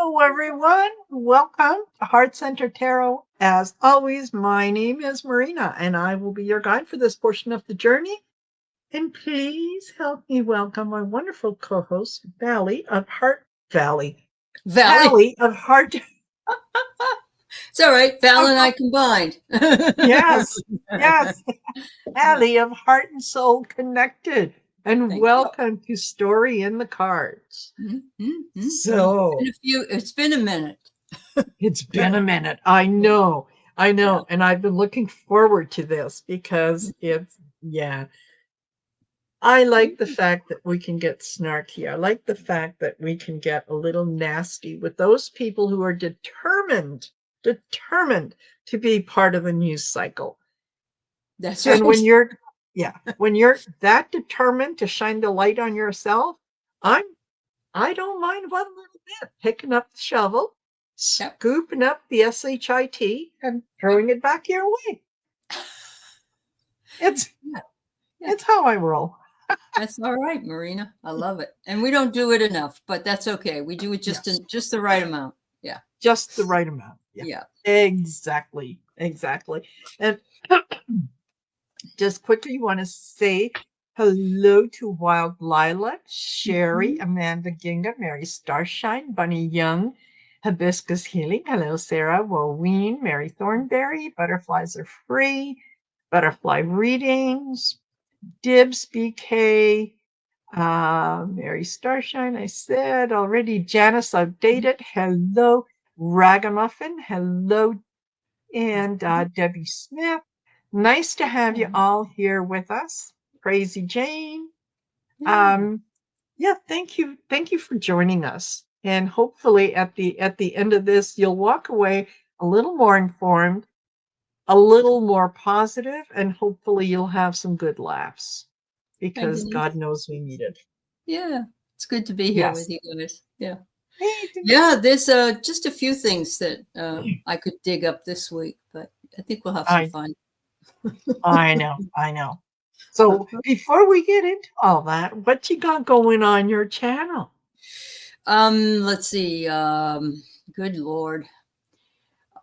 Hello, everyone. Welcome to Heart Center Tarot. As always, my name is Marina, and I will be your guide for this portion of the journey. And please help me welcome my wonderful co-host, Valley of Heart Valley. Valley. Valley of Heart. It's all right. Val and I combined. Yes, yes. Aley of Heart and Soul Connected. And Thank welcome to Story in the Cards. So it's been a minute. It's been a minute. I know. Yeah. And I've been looking forward to this because I like the fact that we can get snarky. I like the fact that we can get a little nasty with those people who are determined to be part of the news cycle. That's right. And when you're that determined to shine the light on yourself, I don't mind one little bit picking up the shovel, scooping up the SHIT and throwing it back your way. It's how I roll. That's all right, Marina. I love it. And we don't do it enough, but that's okay. We do it just the right amount. Yeah. Just the right amount. Yeah. Exactly. And just quickly want to say hello to Wild Lilac, Sherry, Amanda Ginga, Mary Starshine, Bunny Young, Hibiscus Healing. Hello, Sarah, Woween, Mary Thornberry, Butterflies Are Free, Butterfly Readings, Dibs BK, Mary Starshine, I said already, Janice Outdated, hello, Ragamuffin, hello, and Debbie Smith. Nice to have you all here with us. Crazy Jane. Thank you for joining us. And hopefully at the end of this, you'll walk away a little more informed, a little more positive, and hopefully you'll have some good laughs because God knows we need it. Yeah, it's good to be here with you guys. Yeah. Hey, yeah, there's just a few things that I could dig up this week, but I think we'll have some fun. I know. So before we get into all that, what you got going on your channel? Let's see. Good Lord.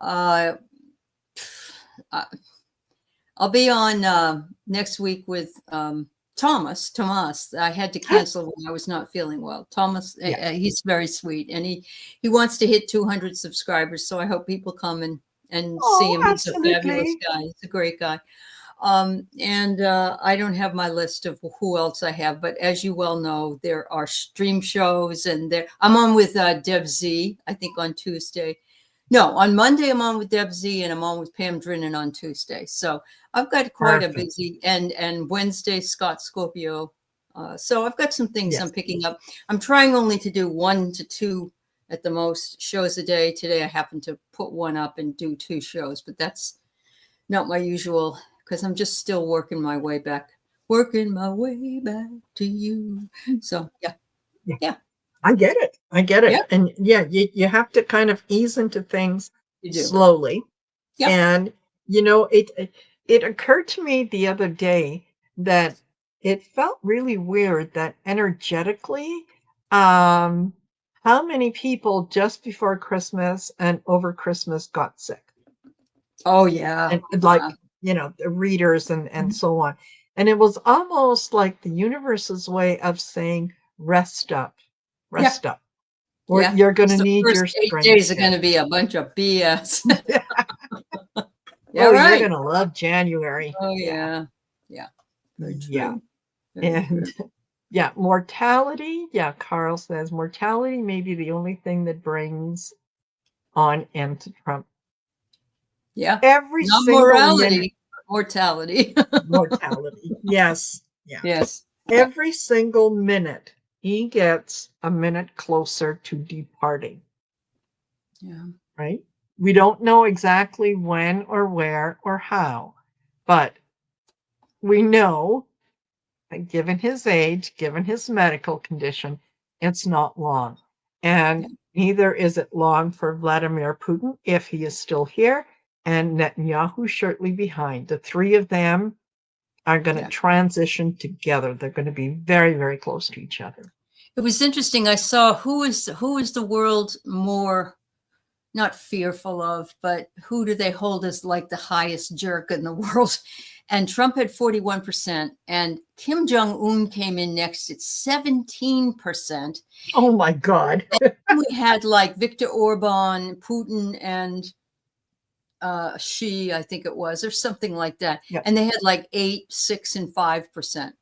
I'll be on next week with Thomas. I had to cancel when I was not feeling well. Thomas, he's very sweet, and he wants to hit 200 subscribers. So I hope people come and see him. He's a fabulous guy. He's a great guy. And I don't have my list of who else I have, but as you well know, there are stream shows, and I'm on with Deb Z, I think on Tuesday. No, on Monday I'm on with Deb Z, and I'm on with Pam Drinnen on Tuesday. So I've got quite a busy, and Wednesday Scott Scorpio. So I've got some things I'm picking up. I'm trying only to do 1 to 2 at the most shows a day. Today I happen to put one up and do 2 shows, but that's not my usual, because I'm just still working my way back to you. So yeah. I get it. Yeah. And you have to kind of ease into things slowly. Yeah. And it occurred to me the other day that it felt really weird that energetically, how many people just before Christmas and over Christmas got sick. Oh yeah. And like, the readers and so on. And it was almost like the universe's way of saying, rest up. Or you're going to need your strength. 8 days are going to be a bunch of BS. You're going to love January. Oh yeah. And mortality. Yeah, Carl says mortality may be the only thing that brings on end to Trump. Yeah. Every Not single morality, minute. Mortality. Mortality. Yes. Yeah. Yes. Every single minute he gets a minute closer to departing. Yeah. Right? We don't know exactly when or where or how, but we know that given his age, given his medical condition, it's not long. And neither is it long for Vladimir Putin, if he is still here, and Netanyahu shortly behind. The three of them are going to transition together. They're going to be very, very close to each other. It was interesting. I saw who is the world more not fearful of, but who do they hold as like the highest jerk in the world? And Trump had 41%, and Kim Jong-un came in next at 17%. Oh my God. And we had like Viktor Orban, Putin, and Xi, I think it was, or something like that. Yep. And they had like 8, 6, and 5%.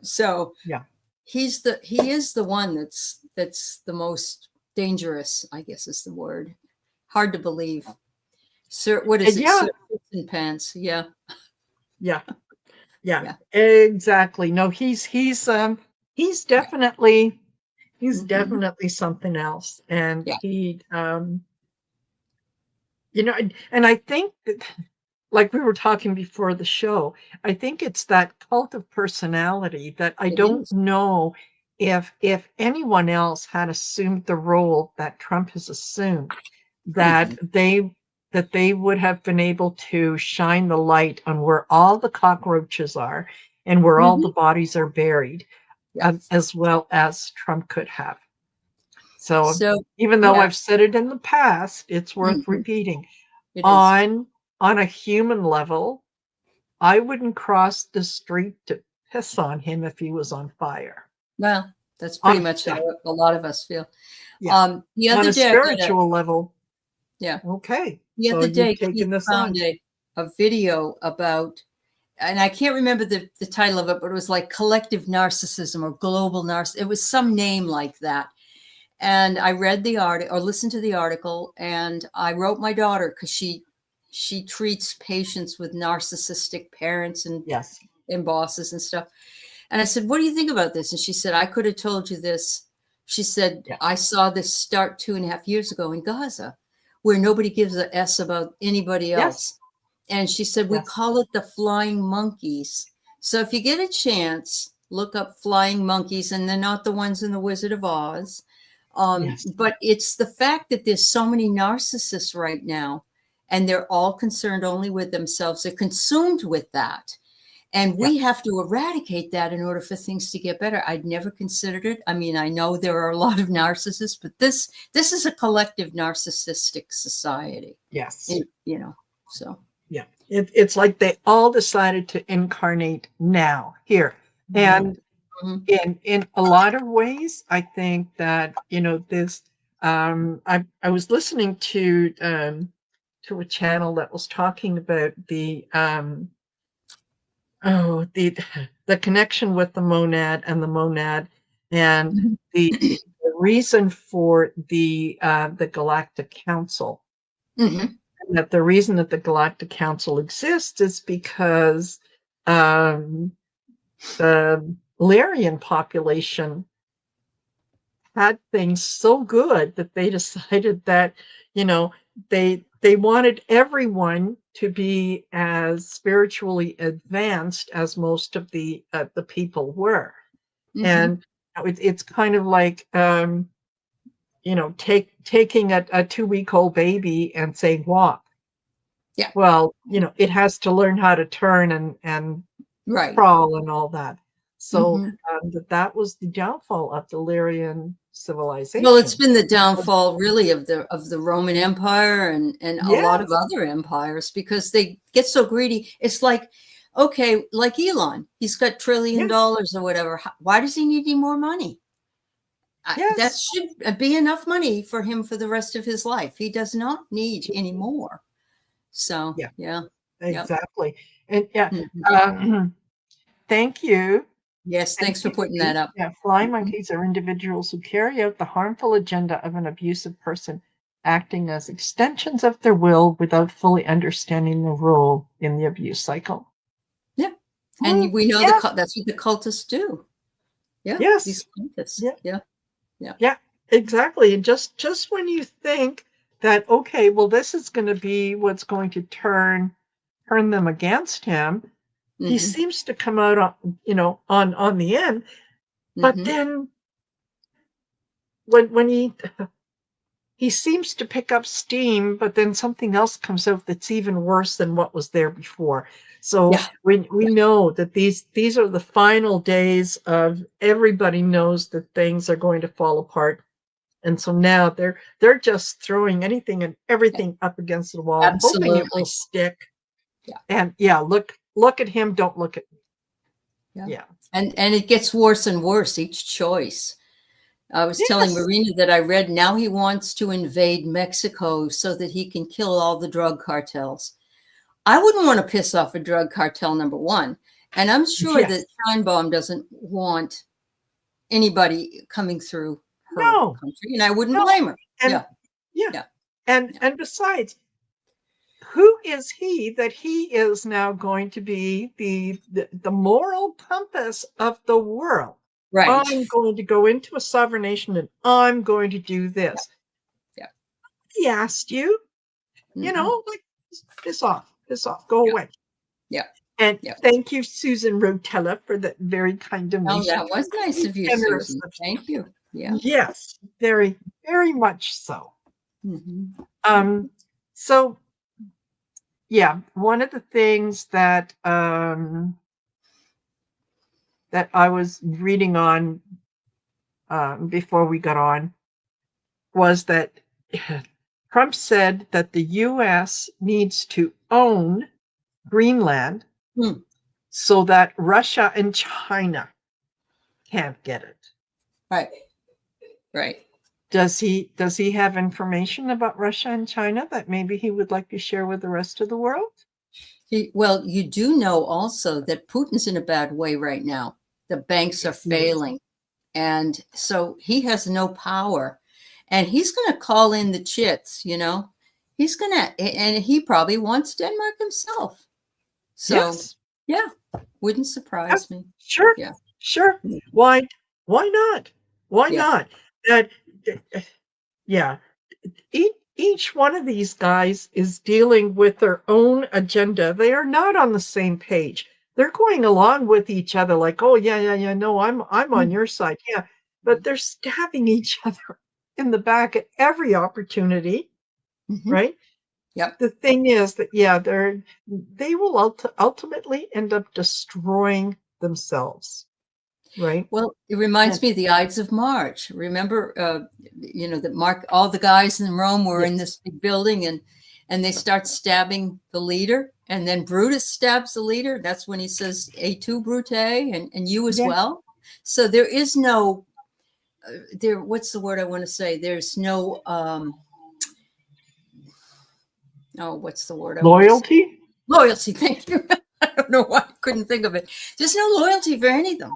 So Yeah. he is the one that's the most dangerous, I guess is the word. Hard to believe. Sir, what is it? Yeah. Sir in pants. Yeah. Yeah. Yeah. Exactly. No, he's definitely definitely something else. And he you know, and I think that, like we were talking before the show, I think it's that cult of personality that I don't know if anyone else had assumed the role that Trump has assumed, that they would have been able to shine the light on where all the cockroaches are and where all the bodies are buried, as well as Trump could have. So even though I've said it in the past, it's worth repeating. On a human level, I wouldn't cross the street to piss on him if he was on fire. Well, that's pretty much how a lot of us feel. Yeah. The other on a day, spiritual level. Yeah. Okay. The other day, taken this found a video about, and I can't remember the title of it, but it was like collective narcissism or global narcissism. It was some name like that. And I read the article or listened to the article, and I wrote my daughter because she treats patients with narcissistic parents and bosses and stuff. And I said, what do you think about this? And she said, I could have told you this. She said, I saw this start 2.5 years ago in Gaza, where nobody gives a S about anybody else. And she said, we call it the flying monkeys. So if you get a chance, look up flying monkeys, and they're not the ones in the Wizard of Oz. But it's the fact that there's so many narcissists right now, and they're all concerned only with themselves. They're consumed with that. And we have to eradicate that in order for things to get better. I'd never considered it. I mean, I know there are a lot of narcissists, but this is a collective narcissistic society. Yes. You know, so. Yeah. It's like they all decided to incarnate now here. And in a lot of ways, I think that, you know, this, I was listening to a channel that was talking about the connection with the monad and the reason for the Galactic Council. And that the reason that the Galactic Council exists is because the Lyrian population had things so good that they decided that, you know, they wanted everyone to be as spiritually advanced as most of the people were. And it's kind of like, you know, taking a 2-week-old baby and saying walk. Yeah. Well, you know, it has to learn how to turn and crawl and all that. So that was the downfall of the Lyrian civilization. Well, it's been the downfall really of the Roman Empire and a lot of other empires, because they get so greedy. It's like, okay, like Elon, he's got $1 trillion or whatever. Why does he need any more money? That should be enough money for him for the rest of his life. He does not need any more. So, exactly. And thank you. Yes, thanks for putting that up. Yeah, flying monkeys are individuals who carry out the harmful agenda of an abusive person, acting as extensions of their will without fully understanding the role in the abuse cycle. Yeah. And we know that's what the cultists do. Yeah. Yes. These cultists. Yeah, exactly. And just when you think that, okay, well, this is going to be what's going to turn them against him, he seems to come out on, you know, on the end. But then when he he seems to pick up steam, but then something else comes out that's even worse than what was there before. So Yeah. we know that these are the final days of everybody knows that things are going to fall apart. And so now they're just throwing anything and everything up against the wall, hoping it will Absolutely. stick. Yeah. And yeah, look at him, don't look at me. Yeah. Yeah. And it gets worse and worse each choice. I was telling Yes. Marina that I read now he wants to invade Mexico so that he can kill all the drug cartels. I wouldn't want to piss off a drug cartel, number one. And I'm sure Yes. that Scheinbaum doesn't want anybody coming through her No. country, and I wouldn't No. blame her. And Yeah. yeah. Yeah. And besides, who is he that he is now going to be the moral compass of the world? Right. I'm going to go into a sovereign nation and I'm going to do this. Yeah. He asked you, like piss off, go away. Yeah. And Yeah. thank you, Susan Rotella, for that very kind Oh, donation. that was nice of you, Generous Susan. of you. Thank you. Yeah. Yes, very, very much so. Mm-hmm. So yeah, one of the things that that I was reading on before we got on was that Trump said that the U.S. needs to own Greenland so that Russia and China can't get it. Right. Right. Does he have information about Russia and China that maybe he would like to share with the rest of the world? Well, you do know also that Putin's in a bad way right now. The banks are failing. And so he has no power. And he's going to call in the chits, He's going to, and he probably wants Denmark himself. So, Yes. yeah, wouldn't surprise me. Sure. Yeah. Sure. Why not? Why not? That yeah. Each one of these guys is dealing with their own agenda. They are not on the same page. They're going along with each other like, oh yeah, no, I'm on your side. Yeah. But they're stabbing each other in the back at every opportunity. Right? Yep. The thing is that they will ultimately end up destroying themselves. Right. Well, it reminds me of the Ides of March. Remember, that all the guys in Rome were in this big building and they start stabbing the leader. And then Brutus stabs the leader. That's when he says, "Et tu, Brute," and you as well. So there is no, what's the word I want to say? There's no, what's the word? Loyalty? Loyalty. Thank you. I don't know why I couldn't think of it. There's no loyalty for any of them.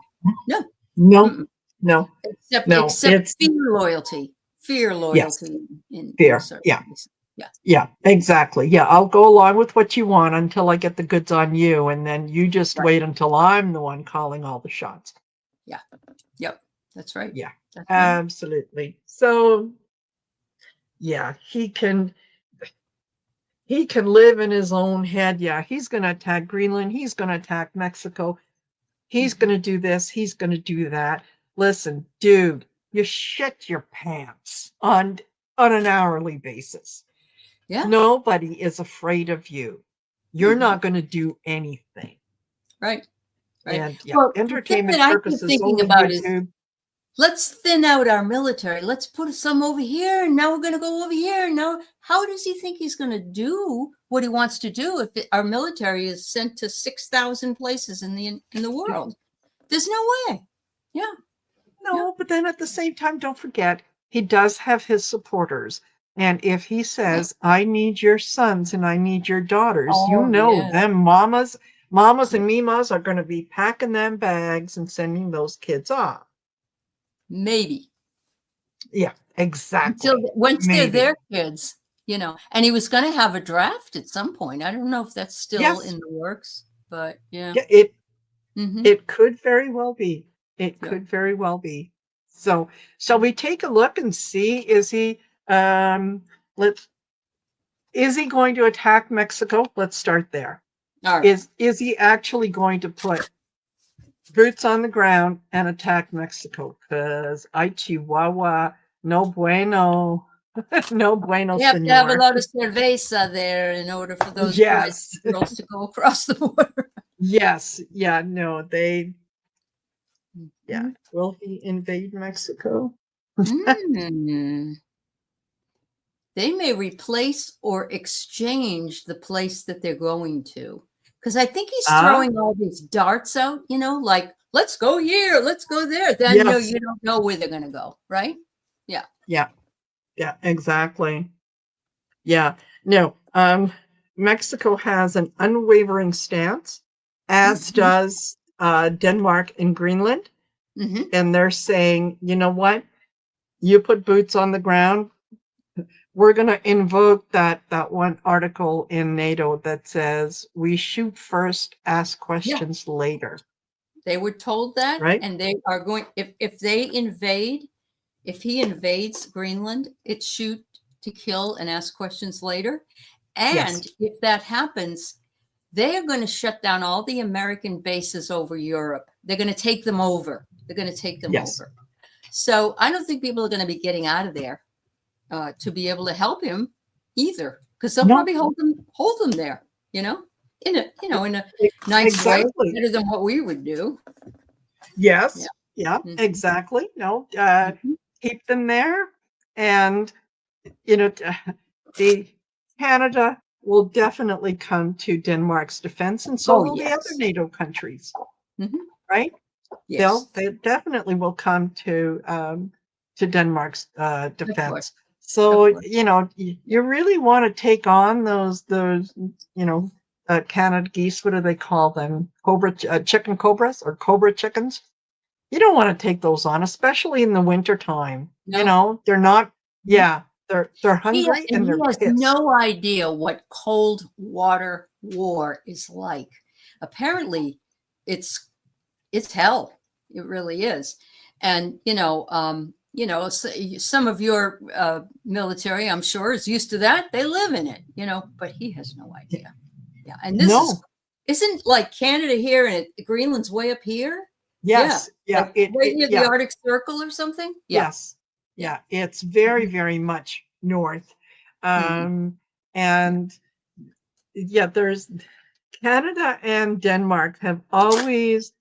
No. No. No. Except fear loyalty. Fear loyalty. Fear. Yeah, exactly. Yeah, I'll go along with what you want until I get the goods on you, and then you just wait until I'm the one calling all the shots. Yeah. Yep. That's right. Yeah, that's absolutely. Right. So, yeah, he can live in his own head. Yeah, he's going to attack Greenland. He's going to attack Mexico. He's going to do this. He's going to do that. Listen, dude, you shit your pants on an hourly basis. Yeah. Nobody is afraid of you. You're not going to do anything. Right. Right. And well, entertainment that purposes. I keep thinking about is, let's thin out our military. Let's put some over here, and now we're going to go over here. Now, how does he think he's going to do what he wants to do if our military is sent to 6,000 places in the world? There's no way. Yeah. No, but then at the same time, don't forget, he does have his supporters. And if he says, I need your sons and I need your daughters, them mamas and mimas are going to be packing them bags and sending those kids off. Maybe. Yeah, exactly. Once they're their kids, and he was going to have a draft at some point. I don't know if that's still in the works, but it could very well be. It could very well be. So shall we take a look and see, is he going to attack Mexico? Let's start there. All right. Is he actually going to put boots on the ground and attack Mexico? Because Chihuahua, no bueno. No bueno, You have to have a senor. lot of cerveza there in order for those boys Yes. and girls to go across the border. Yes. Yeah. No, yeah. Mhm. Will he invade Mexico? Mm. They may replace or exchange the place that they're going to. Because I think he's Ah, throwing all these darts out, like, let's go here, let's go there. Then no, yes. you don't know where they're going to go, right? Yeah. Yeah. Yeah. Exactly. Yeah. No. Mexico has an unwavering stance, as Mm-hmm. does Denmark and Greenland. Mm-hmm. And they're saying, you know what? You put boots on the ground. We're going to invoke that one article in NATO that says we shoot first, ask Yeah. questions later. They were told that, Right? and they are going, if they invade, if he invades Greenland, it's shoot to kill and ask questions later. Yes. And if that happens, they are going to shut down all the American bases over Europe. They're going to take them over. They're going to take them Yes. over. So I don't think people are going to be getting out of there to be able to help him either, because they'll No. probably hold them there, in a nice way, Exactly. better than what we would do. Yes. Yeah. Yeah. Mhm. Exactly. No. Mhm. Keep them there, and the Canada will definitely come to Denmark's defense, and so Oh, will the other yes. NATO countries. Mhm. Right? Yes, They definitely will come to Denmark's of course, defense. of So course. you really want to take on those Canada geese. What do they call them? Chicken cobras or cobra chickens. You don't want to take those on, especially in the winter time. No. They're not. Mhm. Yeah, they're hungry and He they're has pissed. no idea what cold water war is like. Apparently, it's it's hell. It really is. And some of your military, I'm sure, is used to that. They live in it, but he has no idea. Yeah, and this No. isn't like Canada here, and Greenland's way up here. Yeah, Yes. Yeah. like right near the Yeah. Arctic Circle or something. Yeah, Yes. yeah. Yeah. It's very, Mhm. very much north. Mhm. Yeah. And yeah, there's Canada and Denmark have always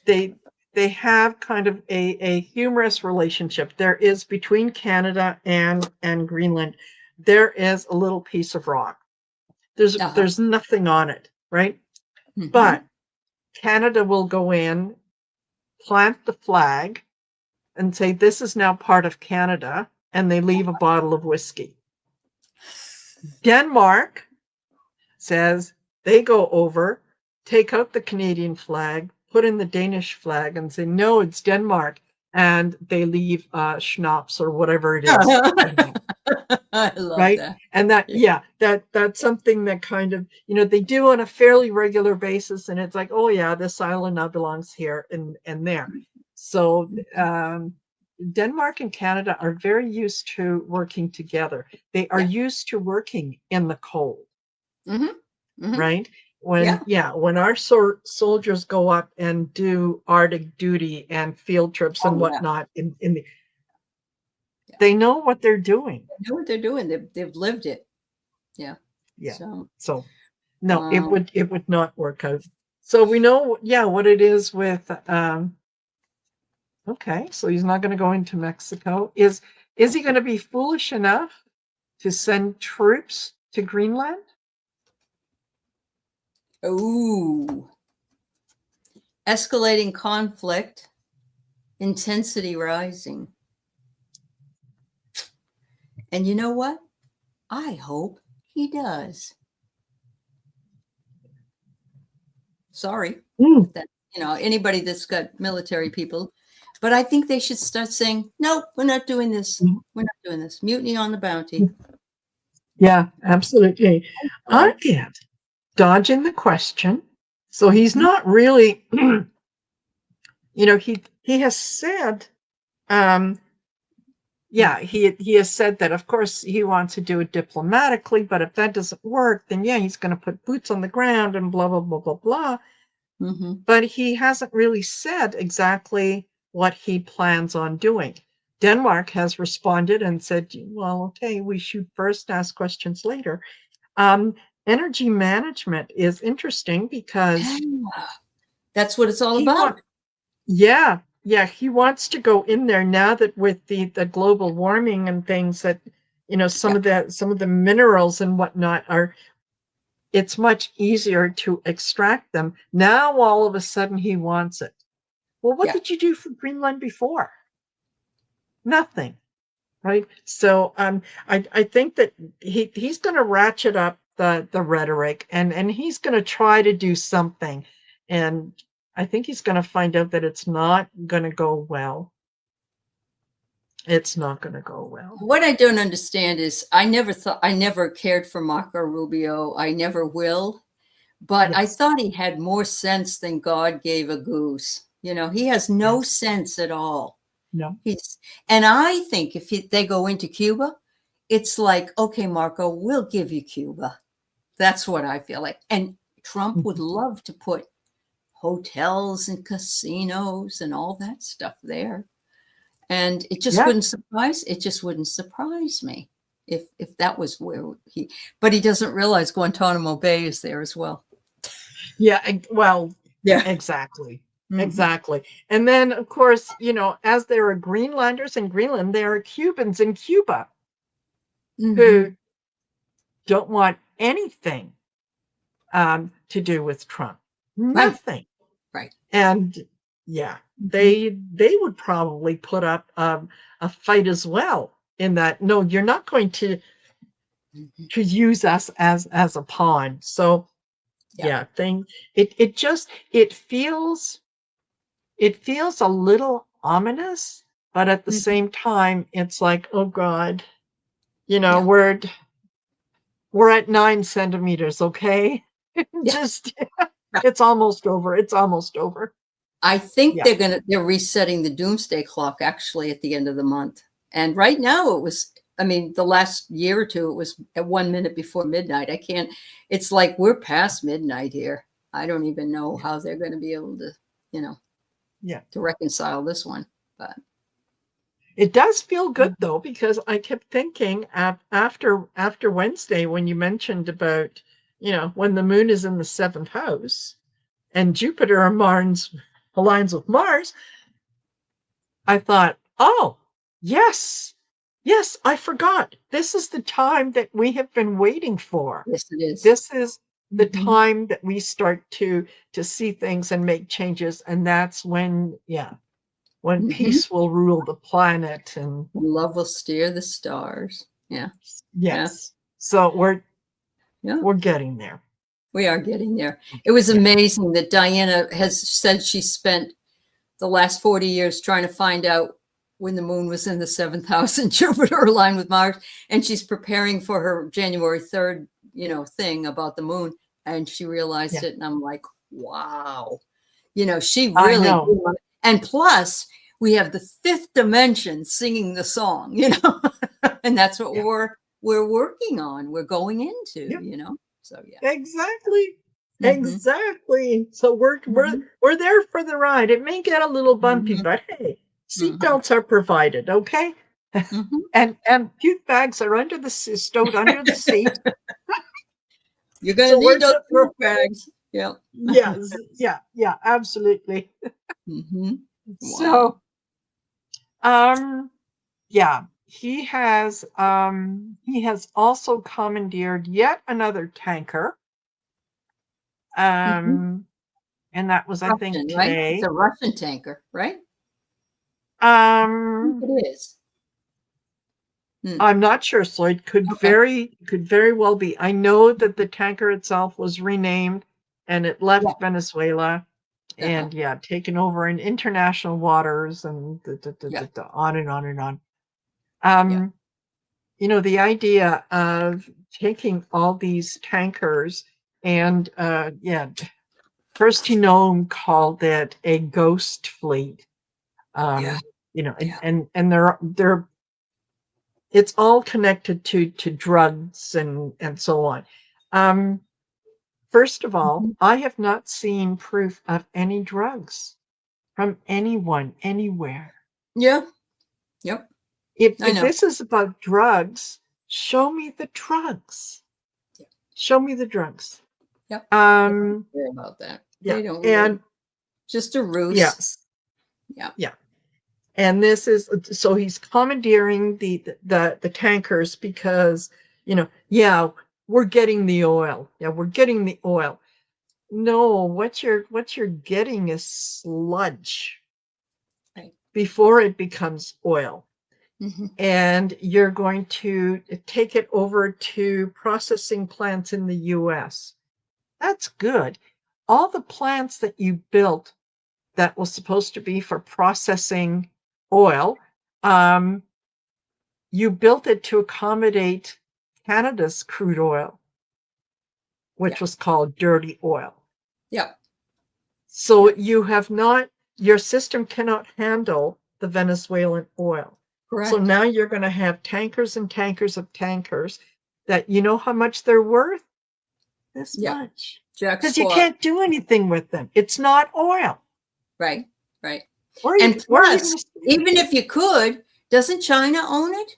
they they have kind of a humorous relationship. There is between Canada and Greenland, there is a little piece of rock. Uh-huh. There's nothing on it, right? Hmm. But Canada will go in, plant the flag, and say this is now part of Canada, and they leave a bottle of whiskey. Denmark says they go over, take out the Canadian flag, put in the Danish flag, and say, no, it's Denmark. And they leave schnapps or whatever it is. I love Right. that. And that's something that kind of, they do on a fairly regular basis. And it's like, oh, yeah, this island now belongs here and there. So Denmark and Canada are very used to working together. They are Yeah. used to working in the cold. Hmm. Hmm. Right? Yeah. When our soldiers go up and do Arctic duty and field trips and Oh, yeah. whatnot, Yeah. they know what they're doing. They know what they're doing. They've lived it. Yeah. Yeah. So, So no, um, it would not work out. So we know, what it is with. Okay, so he's not going to go into Mexico. Is he going to be foolish enough to send troops to Greenland? ooh, escalating conflict, intensity rising. And you know what? I hope he does. Sorry, Mm. that anybody that's got military people, but I think they should start saying, "Nope, we're not doing this. We're not doing this. Mutiny on the Bounty." Yeah, absolutely. I So, get dodging the question. So he's mhm. not really, he has said, um, he has said that of course he wants to do it diplomatically, but if that doesn't work, then he's going to put boots on the ground and blah blah blah blah blah. Mhm. But he hasn't really said exactly what he plans on doing. Denmark has responded and said, well, okay, we shoot first, ask questions later. Energy management is interesting because that's what it's all he about. yeah, he wants to go in there now that with the global warming and things that, some of the minerals and whatnot it's much easier to extract them. Now all of a sudden he wants it. Well, what did you do for Greenland before? Nothing. Right. So I think that he's going to ratchet up the rhetoric and he's going to try to do something. And I think he's going to find out that it's not going to go well. It's not going to go well. What I don't understand is I never cared for Marco Rubio. I never will. But I thought he had more sense than God gave a goose. He has no sense at all. No. And I think if they go into Cuba, it's like, okay, Marco, we'll give you Cuba. That's what I feel like. And Trump would love to put hotels and casinos and all that stuff there. And it just wouldn't surprise me if that was where but he doesn't realize Guantanamo Bay is there as well. Yeah, well, exactly. Mm-hmm. Exactly. And then, of course, as there are Greenlanders in Greenland, there are Cubans in Cuba who don't want anything to do with Trump. Nothing. Right. And they would probably put up a fight as well in that, no, you're not going to use us as a pawn. So it feels a little ominous, but at the same time, it's like, oh God, we're at 9 centimeters. Okay. Just, it's almost over. It's almost over. I think they're resetting the doomsday clock actually at the end of the month. And right now the last year or two, it was at 1 minute before midnight. It's like we're past midnight here. I don't even know how they're going to be able to, to reconcile this one. But it does feel good though, because I kept thinking after Wednesday, when you mentioned about, when the moon is in the 7th house and Jupiter aligns with Mars, I thought, oh, yes, I forgot. This is the time that we have been waiting for. Yes, it is. This is the time that we start to see things and make changes. And that's when peace will rule the planet and love will steer the stars. Yeah. Yes. So we're getting there. We are getting there. It was amazing that Diana has said she spent the last 40 years trying to find out when the moon was in the 7th house and Jupiter aligned with Mars. And she's preparing for her January 3rd, thing about the moon. And she realized it. And I'm like, wow, she really, and plus we have the 5th dimension singing the song, and that's what we're working on. We're going into, so Exactly. Exactly. So we're there for the ride. It may get a little bumpy, but hey, seatbelts are provided, okay? And puke bags are stowed under the seat. You're going to need those puke bags. Yeah. Yes. Yeah. Absolutely. Wow. So, he has also commandeered yet another tanker. And that was, I think, today. Right? It's a Russian tanker, right? It is. I'm not sure, so it could very well be. I know that the tanker itself was renamed and it left Venezuela and taken over in international waters and on and on and on. The idea of taking all these tankers and Kirsty Noem called it a ghost fleet. And they're it's all connected to drugs and so on. First of all, I have not seen proof of any drugs from anyone anywhere. Yeah. Yep. If I know. this is about drugs, show me the drugs. Yeah. Show me the drugs. Yep. They don't care about that. Yeah. They don't And really. Just a ruse. yes. Yeah. Yeah. And this is, so he's commandeering the tankers because, yeah, we're getting the oil. Yeah, we're getting the oil. No, what you're getting is sludge Right. before it becomes oil. Mm-hmm. And you're going to take it over to processing plants in the US. That's good. All the plants that you built that was supposed to be for processing oil, you built it to accommodate Canada's crude oil, which was called dirty oil. Yeah. So you have not, your system cannot handle the Venezuelan oil. Correct. So now you're going to have tankers and tankers of tankers that, you know how much they're worth? This much. Because you can't do anything with them. It's not oil. Right. Right. And plus, even if you could, doesn't China own it?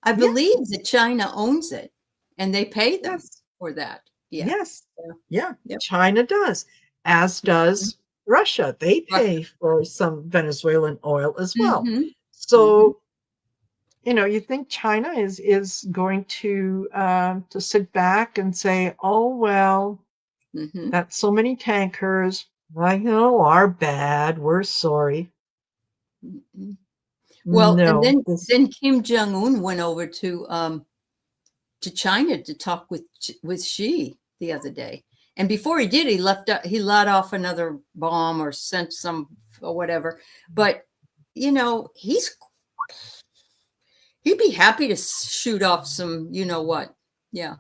I believe that China owns it, and they pay them for that. Yeah. Yes. Yeah. Yep. China does, as does Russia. They pay for some Venezuelan oil as well. So, you think China is going to sit back and say, "Oh well, that's so many tankers. Our bad. We're sorry." Well, no. And then Kim Jong-un went over to China to talk with Xi the other day, and before he did, he let off another bomb or sent some or whatever. But he'd be happy to shoot off some, what? Yeah.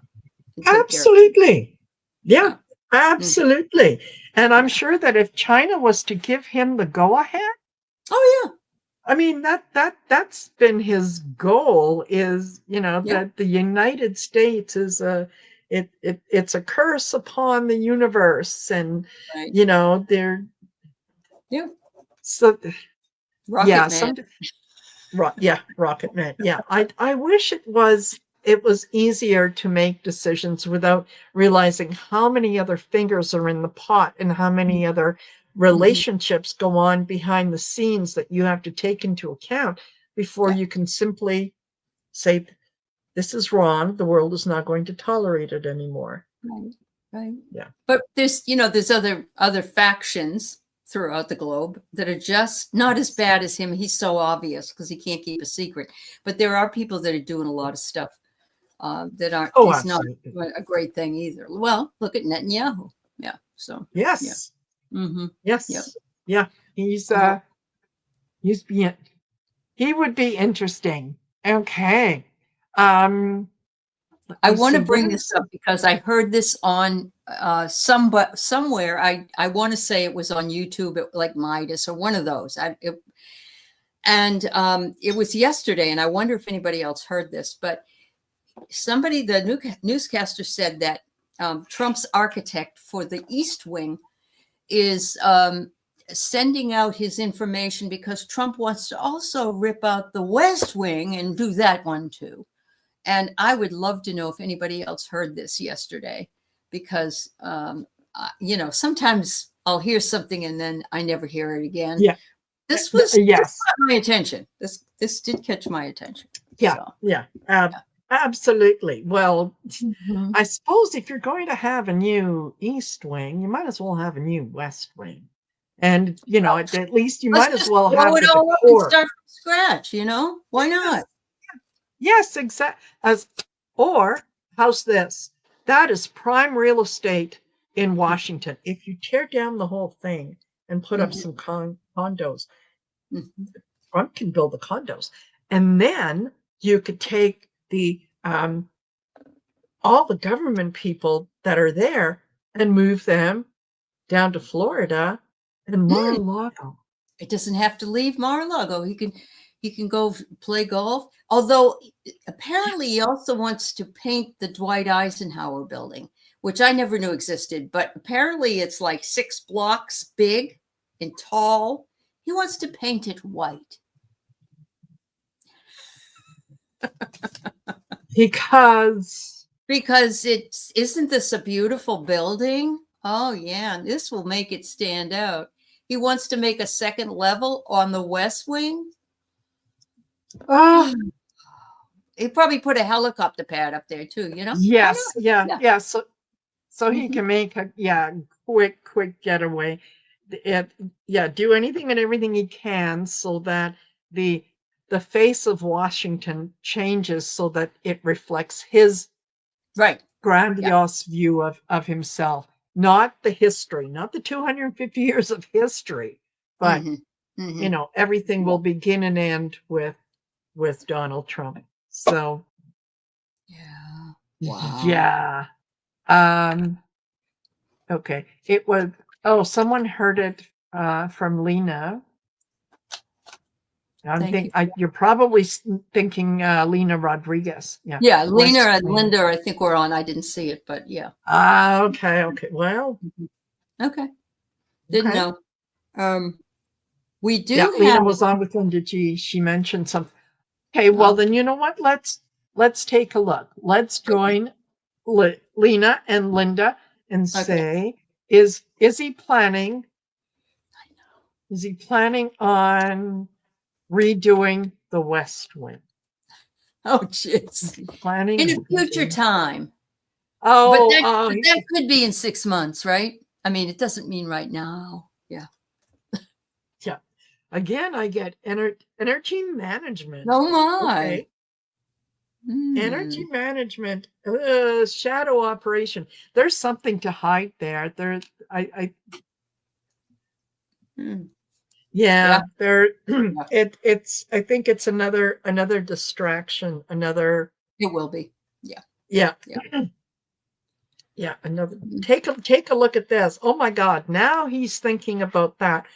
Absolutely. Yeah, absolutely. And I'm sure that if China was to give him the go ahead, oh yeah, I mean that's been his goal is, that the United States is it's a curse upon the universe, and they're so Rocket Man. Rocket Man. Yeah, I wish it was easier to make decisions without realizing how many other fingers are in the pot and how many other relationships go on behind the scenes that you have to take into account before you can simply say, this is wrong. The world is not going to tolerate it anymore. Right. Yeah. But there's other factions throughout the globe that are just not as bad as him. He's so obvious because he can't keep a secret. But there are people that are doing a lot of stuff that aren't. It's not a great thing either. Well, look at Netanyahu. Yeah. So. Yes. Yeah. Yes. Yep. Yeah. He would be interesting. Okay. I want to bring this up because I heard this on somewhere. I want to say it was on YouTube, like Midas or one of those. It was yesterday, and I wonder if anybody else heard this. But the newscaster said that Trump's architect for the East Wing is sending out his information because Trump wants to also rip out the West Wing and do that one too. And I would love to know if anybody else heard this yesterday, because, sometimes I'll hear something and then I never hear it again. Yeah. This caught my attention. This did catch my attention. Yeah. So. Yeah. Absolutely. Well, I suppose if you're going to have a new East Wing, you might as well have a new West Wing. And, at least you might as well have it all up and start from scratch, Why not? Yes, exactly. Or how's this? That is prime real estate in Washington. If you tear down the whole thing and put up some condos, Trump can build the condos, and then you could take the all the government people that are there and move them down to Florida and Mar-a-Lago. It doesn't have to leave Mar-a-Lago. He can go play golf. Although apparently he also wants to paint the Dwight Eisenhower building, which I never knew existed. But apparently it's like 6 blocks big and tall. He wants to paint it white. Because isn't this a beautiful building? Oh yeah, this will make it stand out. He wants to make a second level on the west wing. oh He probably put a helicopter pad up there too, you know? Why yes, not? yeah, Yeah. yeah. So he Mhm. can make a quick getaway. Do anything and everything he can so that the the face of Washington changes so that it reflects his Right. Yeah. grandiose view of himself, not the history, not the 250 years of history, but Hmm. Hmm. everything Yeah. will begin and end with Donald Trump. So Yeah. Wow. yeah. Okay. It was someone heard it from Lena. Thank you. You're probably thinking Lena Rodriguez. Yeah. Yeah, Lena West and Wing. Linda, I think we're on. I didn't see it, but yeah. Okay, okay. Well, Mhm. Okay. Didn't okay. know. We Yeah, do Lena have. was on with Linda G. She mentioned something. Okay, well Oh, then you know what? Let's take a look. Let's okay. join Lena and Linda and Okay. say, is he planning? Is he planning on redoing the West Wing? Oh, jeez. Is he planning In a on future redoing? time, but Oh, that could be in 6 months, right? I mean, it doesn't mean right now. Yeah. yeah. Again, I get energy management. Oh my. Okay, energy Hmm. management, shadow operation. There's something to hide there. I Hmm. Yeah. Yeah, there. Yeah. It's. I think it's another distraction. Another. It will be. Yeah. Yeah, Yeah. yeah. Another. Take a look at this. Oh my God! Now he's thinking about that.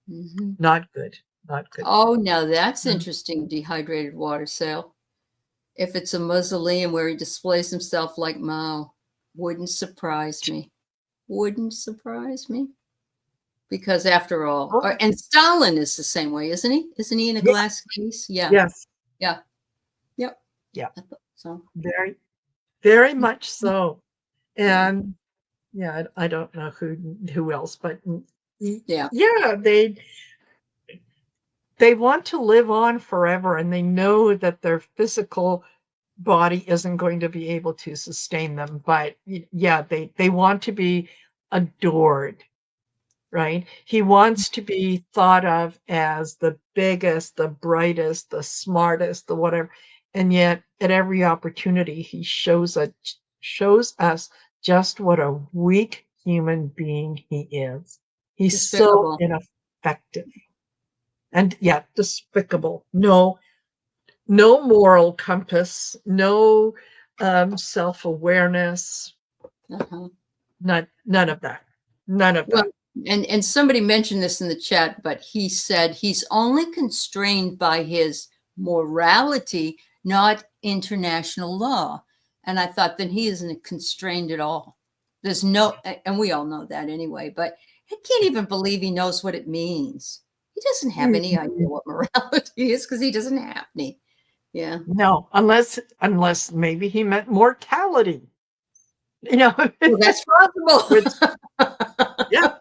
Hmm. Not good. Not good. Oh, now that's Mm. interesting. Dehydrated water sail. If it's a mausoleum where he displays himself like Mao, wouldn't surprise me. Wouldn't surprise me. Because after all, Oh, and Stalin is the same way, isn't he? Isn't he in a yeah. glass case? Yeah. Yes. Yeah. Yep. Yeah. I thought so. Very, very much Mhm. so. Yeah. And yeah, I don't know who else, but Yeah. yeah, they want to live on forever, and they know that their physical body isn't going to be able to sustain them. But yeah, they want to be adored, right? He wants to be thought of as the biggest, the brightest, the smartest, the whatever. And yet, at every opportunity, he shows us just what a weak human being he is. He's so Despicable. ineffective and yet despicable. No moral compass, no self-awareness, Uh-huh. none of that. None of Well, that. and somebody mentioned this in the chat, but he said he's only constrained by his morality, not international law. And I thought, then he isn't constrained at all. There's no, and we all know that anyway, but I can't even believe he knows what it means. He doesn't have any idea what morality is because he doesn't have any. Yeah. No, unless maybe he meant mortality. You know, Well, that's which possible. yeah,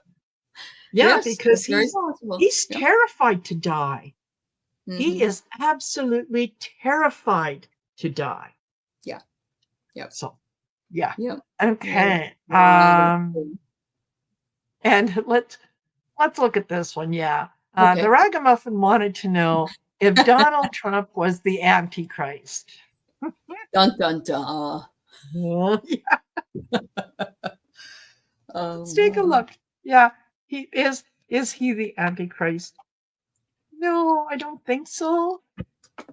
yeah, Yes, because that's very possible. he's Yep. terrified to die. He Hmm. is absolutely terrified to die. Yeah. Yep. So, yeah. Yep. There's Okay. a lot of. And let's look at this one. Yeah. The Okay. Ragamuffin wanted to know if Donald Trump was the Antichrist. Dun dun dun. Yeah, let's Oh take a my. look. Yeah, he is he the Antichrist? No, I don't think so.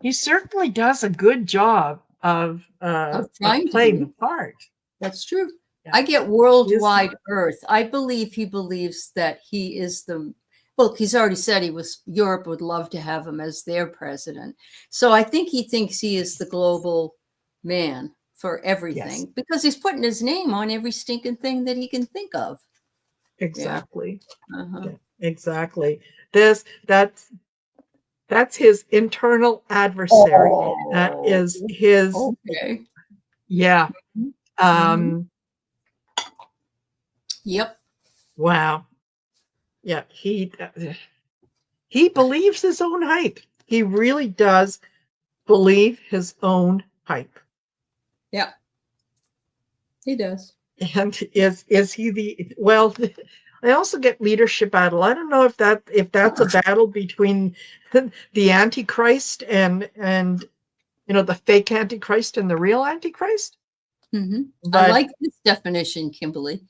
He certainly does a good job Of of trying to playing the be. part. That's true. Yeah. I get Is he? worldwide Earth. I believe he believes that he is the. Well, he's already said Europe would love to have him as their president. So I think he thinks he is the global man for Yes, everything because he's putting his name on every stinking thing that he can think of. Yeah. exactly. Uh-huh. Yeah, exactly. This that's That's his internal adversary. That Oh, is his, okay. yeah. Mhm. Yep. Wow. Yeah. He believes his own hype. He really does believe his own hype. Yep. He does. And is he the well? I also get leadership battle. I don't know if that's a battle between the Antichrist and the fake Antichrist and the real Antichrist. I But like this definition, Kimberly.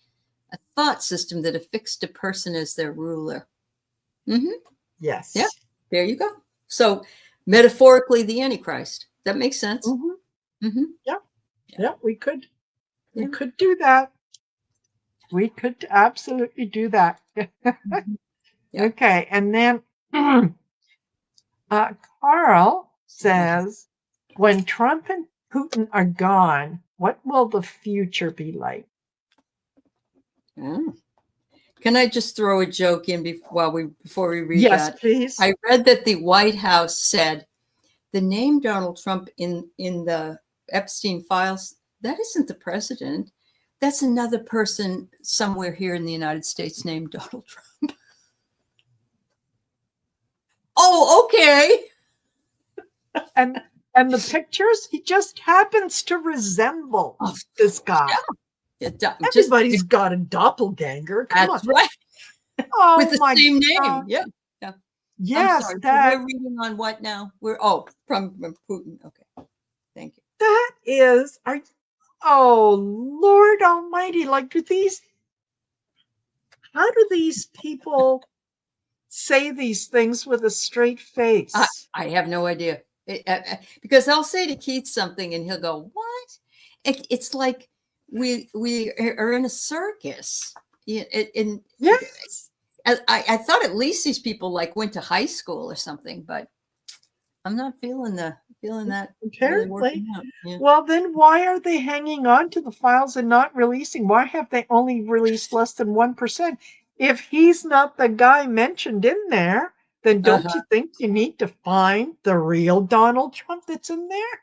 A thought system that affixed a person as their ruler. Yeah, yes, there you go. So, metaphorically, the Antichrist. That makes sense. yeah, Yeah. yeah, we Yeah. could do that. We could absolutely do that. Yeah. Okay, and then Carl says, when Trump and Putin are gone, what will the future be like? Oh. Can I just throw a joke in before we read Yes, that? please. I read that the White House said the name Donald Trump in the Epstein files, that isn't the president. That's another person somewhere here in the United States named Donald Trump. Oh, okay. And the pictures, he just happens to resemble Oh, this guy. yeah, Everybody's got a doppelganger. Come on. that's right. With Oh the my same God. name. Yeah. Yeah. I'm Yes, sorry. So that we're reading on what now? From Putin. Okay. Thank you. that is oh Lord Almighty, like how do these people say these things with a straight face? I have no idea. Because I'll say to Keith something and he'll go, "What?" It's like we are in a circus. Yeah, and Yes. I thought at least these people like went to high school or something, but I'm not feeling that really Apparently. working out. Yeah. Well, then why are they hanging on to the files and not releasing? Why have they only released less than 1%? If he's not the guy mentioned in there, then don't Uh-huh. you think you need to find the real Donald Trump that's in there?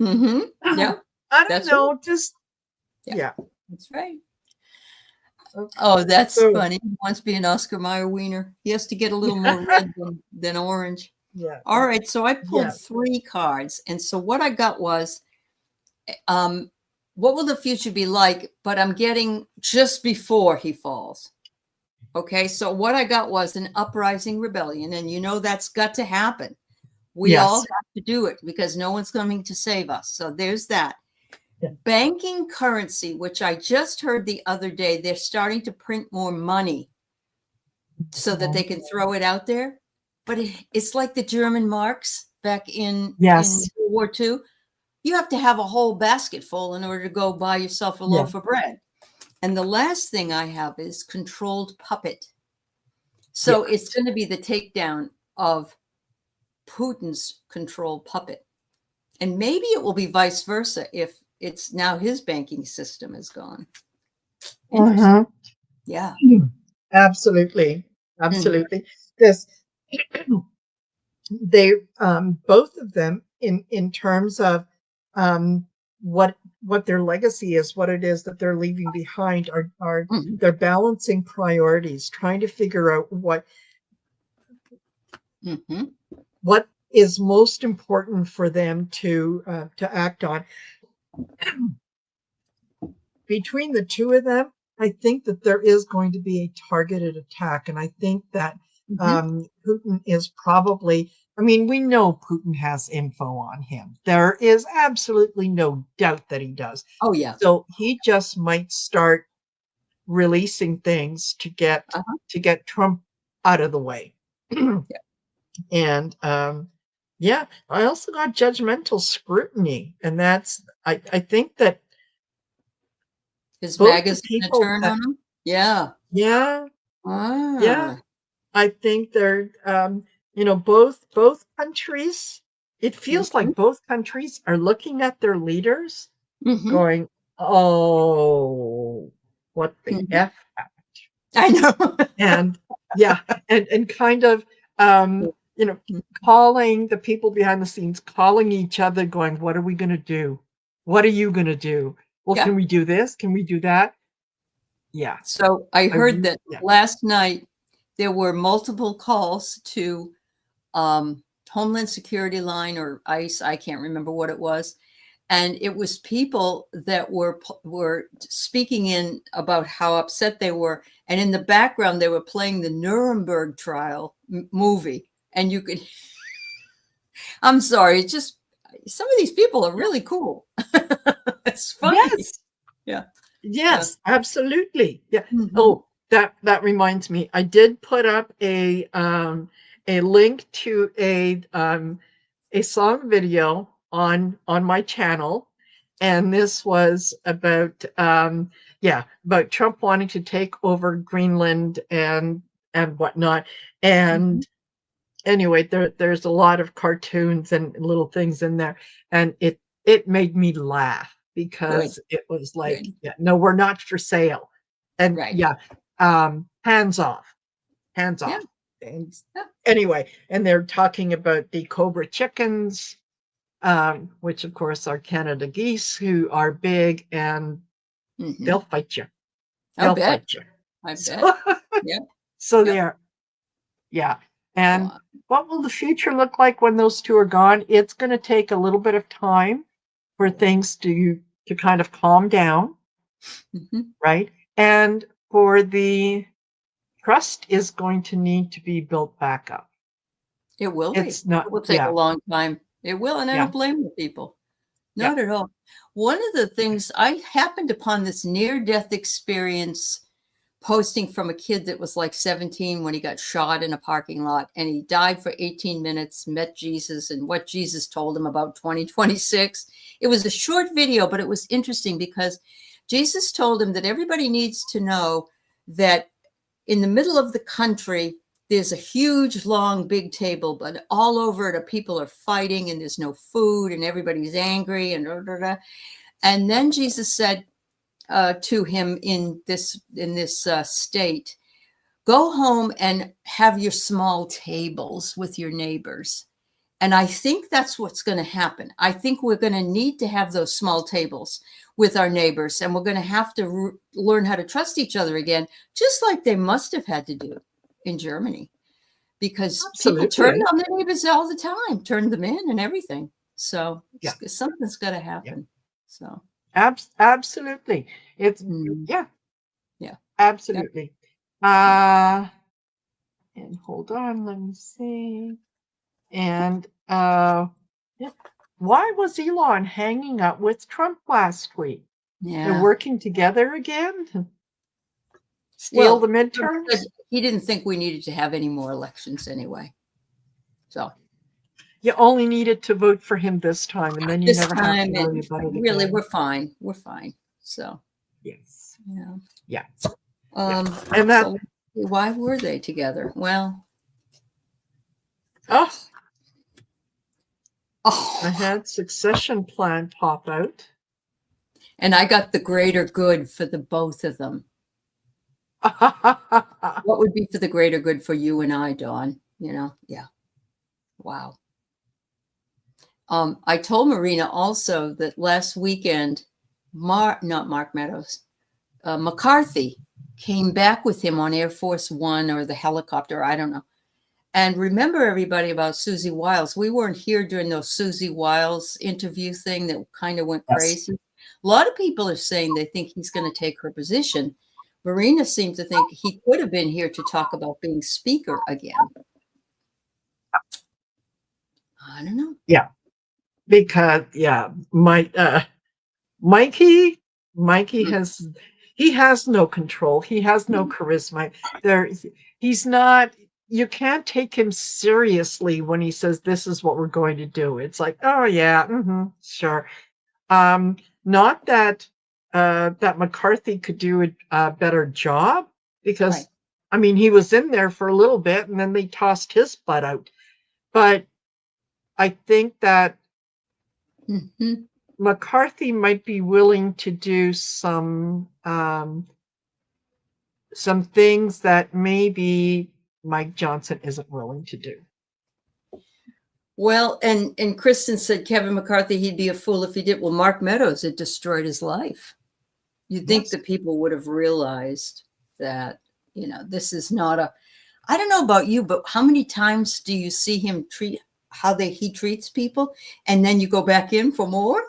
Yeah, I don't that's right. know. Just, Yeah, yeah. that's right. Okay. Oh, that's So, funny. He wants to be an Oscar Mayer wiener. He has to get a little more red than orange. yeah. All right, so I pulled Yeah. 3 cards, and so what I got was, what will the future be like? But I'm getting just before he falls. Okay, so what I got was an uprising rebellion, and that's got to happen. We all Yes. have to do it because no one's coming to save us. So there's that. Yeah. Banking currency, which I just heard the other day, they're starting to print more money so that they can throw it out there. But it's like the German marks back in Yes. World War II. You have to have a whole basket full in order to go buy yourself a Yeah. loaf of bread. And the last thing I have is controlled puppet. So it's going to be the takedown of Putin's controlled puppet. And maybe it will be vice versa if it's now his banking system is gone. Interesting. Yeah. Absolutely. Absolutely. This they both of them in terms of um what their legacy is, what it is that they're leaving behind, are they're balancing priorities, trying to figure out what is most important for them to act on. Between the two of them, I think that there is going to be a targeted attack, and I think that Putin is probably, I mean, we know Putin has info on him. There is absolutely no doubt that he does. Oh, yeah. So he just might start releasing things to get Trump out of the way. And yeah, I also got judgmental scrutiny, and that's I think that his both MAGA's the going to people turn that on him. Yeah. yeah Ah. I think they're both countries, it feels like both countries are looking at their leaders going, oh, what the F happened? I know. And yeah, and kind of you know, calling the people behind the scenes, calling each other, going, what are we going to do? What are you going to do? Well, Yeah. can we do this? Can we do that? Yeah. So I heard that Yeah. last night there were multiple calls to Homeland Security line or ICE. I can't remember what it was. And it was people that were speaking in about how upset they were. And in the background, they were playing the Nuremberg trial movie. And you could, I'm sorry, it's just, some of these people are really cool. It's funny. Yes. Yeah. Yes, absolutely. Yeah. Mhm. Oh, that reminds me. I did put up a link to a song video on my channel, and this was about about Trump wanting to take over Greenland and whatnot. And Mhm. anyway, there's a lot of cartoons and little things in there, and it made me laugh Good. because it was like, Good. yeah, no, we're not for sale. And Right. yeah, hands off, hands Yeah. off. And Yeah. anyway, and they're talking about the Cobra chickens, which of course are Canada geese, who are big and Mhm. they'll fight you. I They'll bet. fight you. I bet. So, Yeah. so Yeah. they are, yeah. And Wow. what will the future look like when those two are gone? It's going to take a little bit of time for things to kind of calm down, Mhm. right? And for the trust is going to need to be built back up. It will be. It's not, It will take a yeah, long time. It will, and I yeah, don't blame the people. yeah. Not at all. One of the things I happened upon this near-death experience posting from a kid that was like 17 when he got shot in a parking lot, and he died for 18 minutes, met Jesus, and what Jesus told him about 2026. It was a short video, but it was interesting because Jesus told him that everybody needs to know that in the middle of the country, there's a huge, long, big table, but all over it, people are fighting and there's no food and everybody's angry and da, da, da. And then Jesus said to him in this state, go home and have your small tables with your neighbors. And I think that's what's going to happen. I think we're going to need to have those small tables with our neighbors, and we're going to have to learn how to trust each other again, just like they must have had to do in Germany, because people turned Absolutely. on their neighbors all the time, turned them in and everything. So Yeah, something's got to yeah. happen. So, Absolutely. It's, mm, yeah, yeah, yeah, absolutely. yeah. Uh, and hold on, let me see. And yeah. Why was Elon hanging out with Trump last week? They're Yeah. working together again to steal the Well, Trump said midterms? he didn't think we needed to have any more elections anyway. So You only needed to vote for him this time, and then you this never have to time, worry and about it really, again. we're fine. We're fine. So, Yes. yeah. Yeah. Yeah. And that, So why were they together? Well, oh, I oh, had succession plan pop out. and I got the greater good for the both of them. What would be for the greater good for you and I, Dawn? You know? Yeah. Wow. I told Marina also that last weekend, not Mark Meadows, McCarthy came back with him on Air Force One or the helicopter. I don't know. And remember, everybody, about Susie Wiles. We weren't here during those Susie Wiles interview thing that kind of went Yes. crazy. A lot of people are saying they think he's going to take her position. Marina seemed to think he could have been here to talk about being speaker again. I don't know. Yeah. Because, yeah, Mikey he has no control. He has no charisma. There, he's not. You can't take him seriously when he says this is what we're going to do. It's like, oh yeah, sure. Not that that McCarthy could do a better job, Right. because I mean he was in there for a little bit and then they tossed his butt out. But I think that Mm-hmm. McCarthy might be willing to do some things that maybe Mike Johnson isn't willing to do. Well, and Kristen said Kevin McCarthy, he'd be a fool if he did. Well, Mark Meadows, it destroyed his life. You'd think Yes. the people would have realized that, this is not I don't know about you, but how many times do you see him treat he treats people, and then you go back in for more?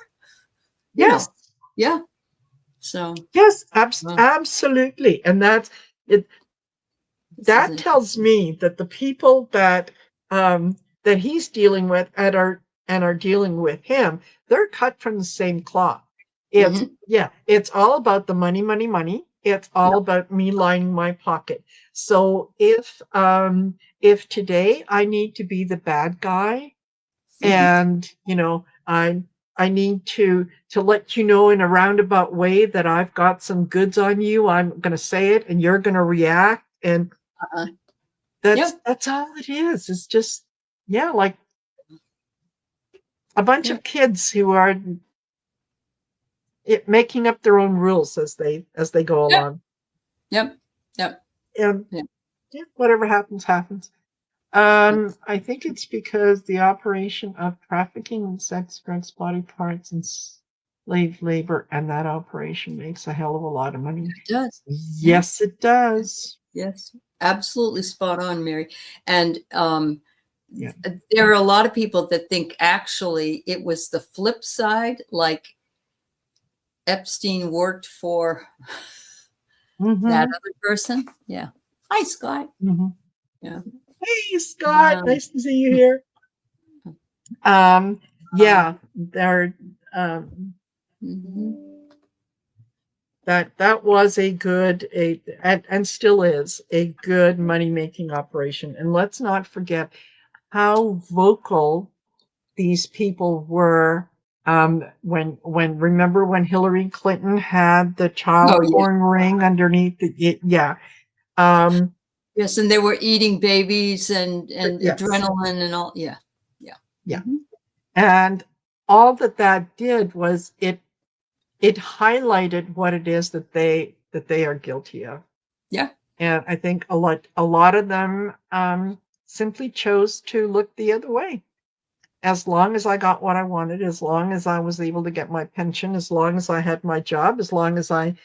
Yes. Yeah. So Yes, absolutely. And that's it. That tells me that the people that that he's dealing with and are dealing with him, they're cut from the same cloth. It's it's all about the money, money, money. It's all about me lining my pocket. So if today I need to be the bad guy, and I need to let you know in a roundabout way that I've got some goods on you, I'm going to say it and you're going to react, and that's all it is. It's just like a bunch of kids who are making up their own rules as they go along. Yep. And whatever happens. I think it's because the operation of trafficking in sex, drugs, body parts, and slave labor, and that operation makes a hell of a lot of money. It does. Yes, it does. Yes, absolutely spot on, Mary. And there are a lot of people that think actually it was the flip side, like Epstein worked for that other person. Yeah. Hi, Scott. Yeah. Hey, Scott. Nice to see you here. There. That was a good and still is a good money-making operation. And let's not forget how vocal these people were remember when Hillary Clinton had the child porn ring underneath yes, and they were eating babies and adrenaline and all. And all that did was it highlighted what it is that they are guilty of. And I think a lot of them simply chose to look the other way. As long as I got what I wanted, as long as I was able to get my pension, as long as I had my job, as long as I,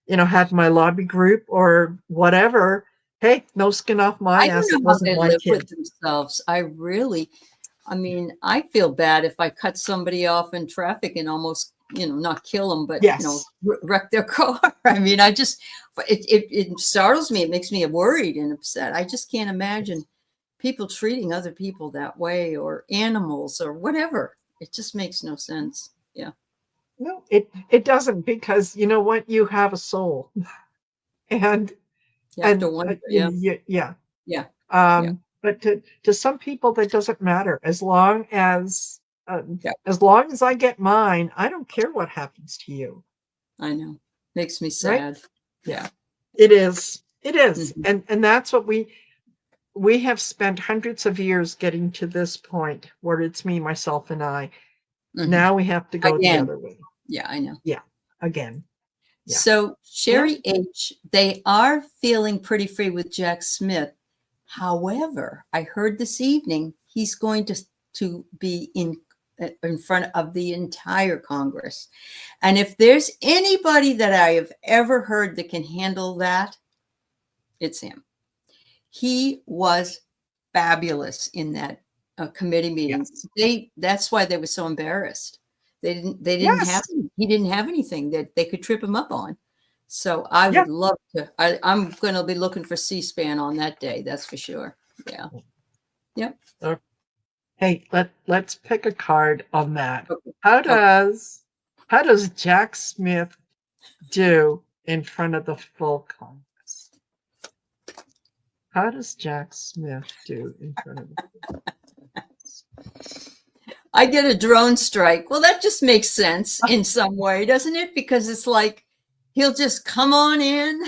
had my lobby group or whatever, hey, no skin off my ass. It wasn't my kid. With themselves. I mean, I feel bad if I cut somebody off in traffic and almost, not kill them, but, wreck their car. I mean, it startles me. It makes me worried and upset. I just can't imagine people treating other people that way, or animals or whatever. It just makes no sense. Yeah. No, it doesn't, because you know what? You have a soul. And you have to wonder, but to some people that doesn't matter. As long as I get mine, I don't care what happens to you. I know. Makes me sad. Right? Yeah. It is. And that's what we have spent hundreds of years getting to this point where it's me, myself, and I. Now we have to go the other way. Yeah, I know. Yeah. Again. Yeah. So Sherry H, they are feeling pretty free with Jack Smith. However, I heard this evening he's going to be in front of the entire Congress. And if there's anybody that I have ever heard that can handle that, it's him. He was fabulous in that committee meeting. That's why they were so embarrassed. He didn't have anything that they could trip him up on. So I would love to. I'm going to be looking for C-SPAN on that day. That's for sure. Yeah. Yep. Hey, let's pick a card on that. Okay. How does Jack Smith do in front of the full Congress? How does Jack Smith do in front of the full Congress? I get a drone strike. Well, that just makes sense in some way, doesn't it? Because it's like he'll just come on in,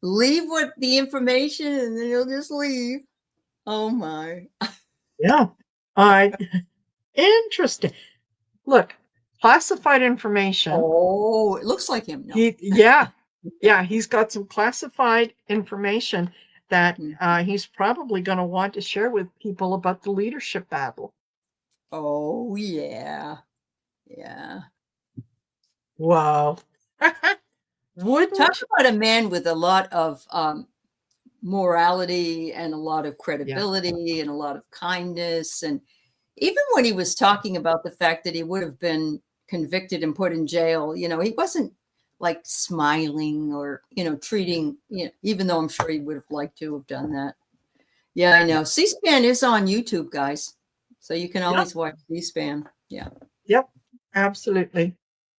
leave with the information, and then he'll just leave. Oh my. Yeah. Interesting. Look, classified information. Oh, it looks like him. No. He's got some classified information, that he's probably going to want to share with people about the leadership battle. Oh, yeah. Yeah. Wow. Talk Wouldn't, about a man with a lot of morality and a lot of yeah, credibility and a lot of kindness. And even when he was talking about the fact that he would have been convicted and put in jail, you know, he wasn't like smiling or, you know, treating, you know, even though I'm sure he would have liked to have done that. Yeah, I know. yeah, C-SPAN is on YouTube, guys. So you can yep, always watch C-SPAN. Yeah. yep, absolutely,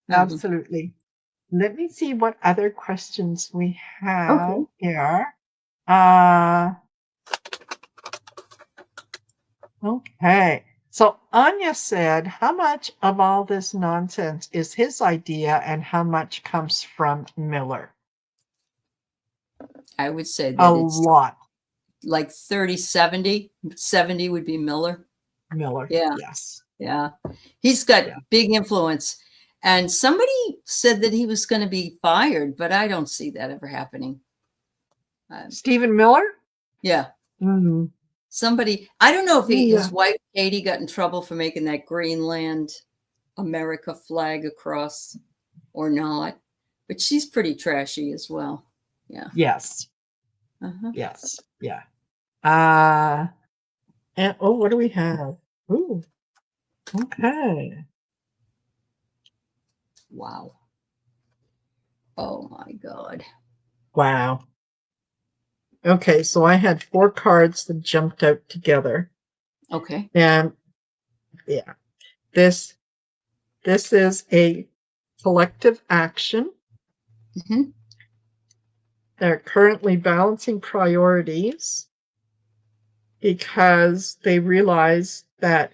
Mhm. absolutely. Let me see what other questions we have Okay. here. Uh, okay. So Anya said, how much of all this nonsense is his idea and how much comes from Miller? I would say A that it's lot. like 30-70. 70 would be Miller. Miller. Yeah. Yes. Yeah. He's got Yeah. big influence. And somebody said that he was going to be fired, but I don't see that ever happening. Stephen Miller? Yeah. Hmm. Somebody, I don't know if his Yeah. wife, Katie, got in trouble for making that Greenland America flag across or not, but she's pretty trashy as well. Yeah. Yes. Uh-huh. Yes. Yeah. And oh, what do we have? Ooh. Okay. Wow. Oh my God. Wow. Okay, so I had 4 cards that jumped out together. Okay. And yeah, this is a collective action. Mm-hmm. They're currently balancing priorities because they realize that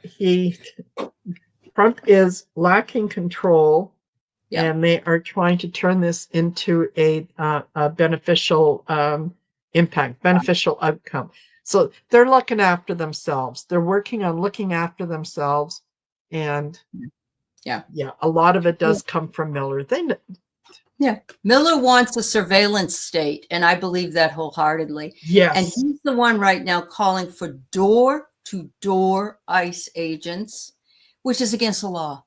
Trump is lacking control, Yeah. and they are trying to turn this into a beneficial impact, beneficial outcome. So they're looking after themselves. They're working on looking after themselves, and Yeah. yeah, a lot of it does come from Miller. Yeah. Miller wants a surveillance state, and I believe that wholeheartedly. And Yes, he's the one right now calling for door-to-door ICE agents, which is against the law.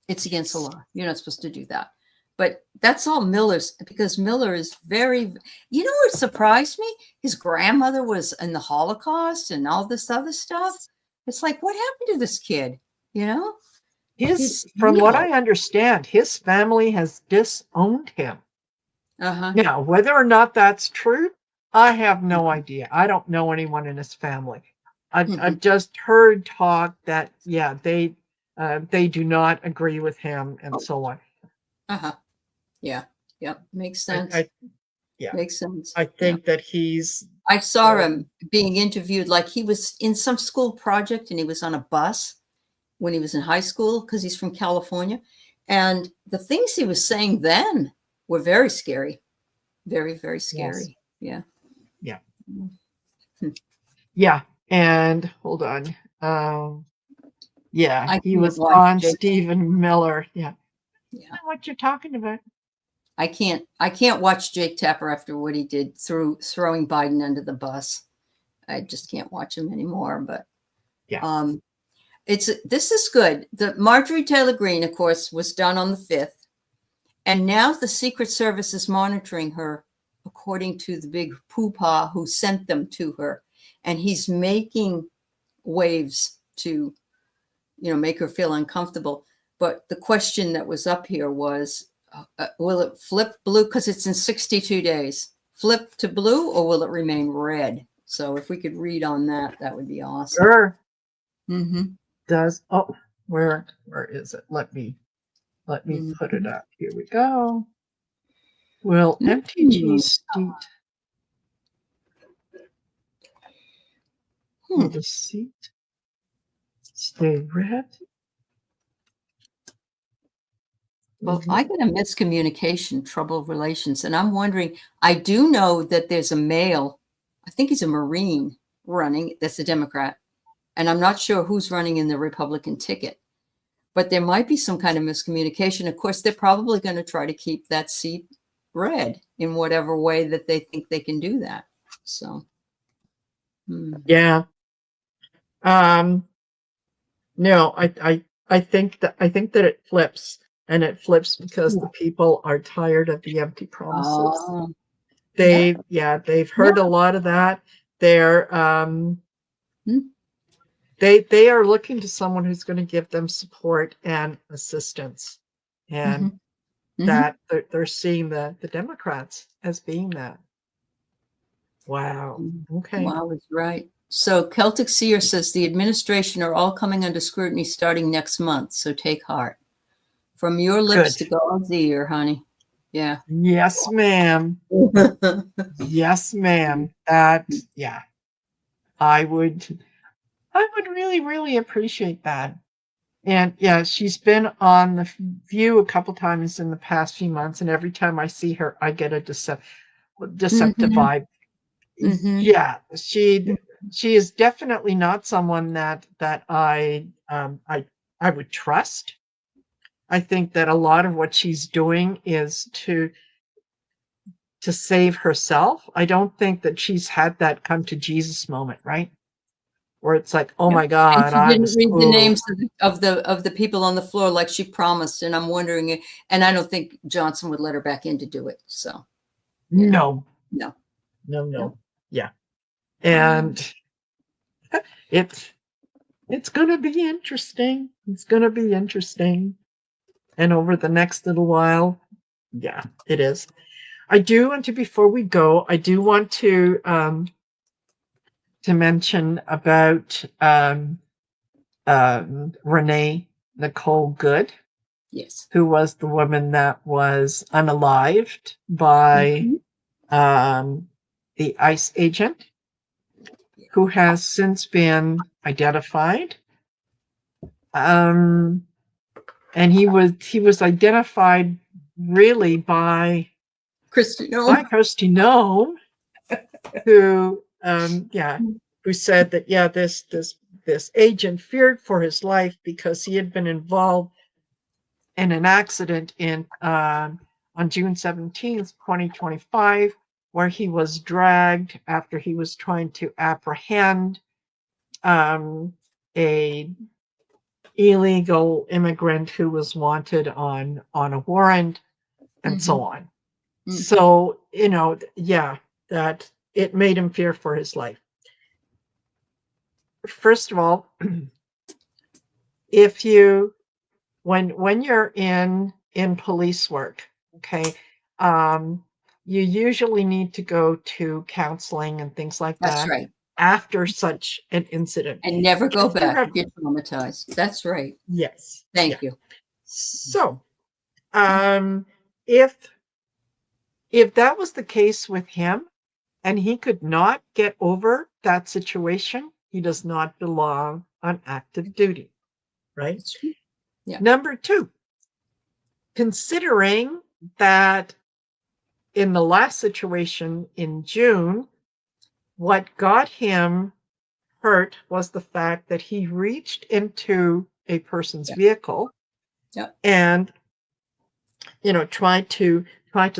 It's against the law. You're not supposed to do that. But that's all Miller's, because Miller is very, you know what surprised me? His grandmother was in the Holocaust and all this other stuff. It's like, what happened to this kid? You know, he's from what evil. I understand, his family has disowned him. Uh-huh. Now, whether or not that's true, I have no idea. I don't know anyone in his family. I've just heard talk that, yeah, they do not agree with him and so on. Uh-huh. Yeah. Yep. Makes sense. I yeah, Makes sense. I Yeah. think that he's I saw him being interviewed like he was in some school project and he was on a bus when he was in high school because he's from California. And the things he was saying then were very scary. Very, very yes, scary. Yeah. yeah, Hmm. yeah. And hold on, yeah, I he can't was watch on Jake. Stephen Miller. Yeah, I Yeah. know what you're talking about. I can't watch Jake Tapper after what he did through throwing Biden under the bus. I just can't watch him anymore. But Yeah, this is good. The Marjorie Taylor Greene, of course, was done on the 5th. And now the Secret Service is monitoring her, according to the big poopah who sent them to her. And he's making waves to, make her feel uncomfortable. But the question that was up here was, will it flip blue? Because it's in 62 days. Flip to blue, or will it remain red? So if we could read on that, that would be awesome. sure. Mm-hmm. Where is it? Let me put it Mm-hmm. up. Here we go. Will MTG seat will the seat stay red? Well, I get a miscommunication, trouble relations, and I'm wondering, I do know that there's a male, I think he's a Marine running, that's a Democrat, and I'm not sure who's running in the Republican ticket, but there might be some kind of miscommunication. Of course, they're probably going to try to keep that seat red in whatever way that they think they can do that. So, Yeah. No, I think that it flips, and it flips because the people are tired of the empty promises. Oh, yeah. They've heard a lot of that. They're they are looking to someone who's going to give them support and assistance, and that they're seeing the Democrats as being that. Wow. Okay. Wow is right. So Celtic Seer says the administration are all coming under scrutiny starting next month. So take heart. From your lips to God's ear, honey. Yeah. Yes, ma'am. Yes, ma'am. That, yeah. I would really, really appreciate that. And yeah, she's been on the View a couple times in the past few months, and every time I see her, I get a deceptive vibe. Yeah, she is definitely not someone that I would trust. I think that a lot of what she's doing is to save herself. I don't think that she's had that come to Jesus moment, right? Where it's like, oh my And God, she I didn't was read the cool. names of the people on the floor like she promised. And I'm wondering, and I don't think Johnson would let her back in to do it. So yeah. No. Yeah. And it's gonna be interesting. It's gonna be interesting. And over the next little while, yeah, it is. I do want to, before we go, I do want to mention about Renee Nicole Good. Yes. Who was the woman that was unalived by the ICE agent, who has since been identified. And he was identified really by Christy Nome, who who said that this agent feared for his life because he had been involved in an accident on June 17th, 2025, where he was dragged after he was trying to apprehend a illegal immigrant who was wanted on a warrant, and so on. So, that it made him fear for his life. First of all, if you when you're in police work, okay, you usually need to go to counseling and things like that. That's right. After such an incident, and never go back if you're traumatized. That's right. Yes. Thank you. So, if that was the case with him, and he could not get over that situation, he does not belong on active duty, right? Yeah. Number two, considering that in the last situation in June, what got him hurt was the fact that he reached into a person's vehicle and tried to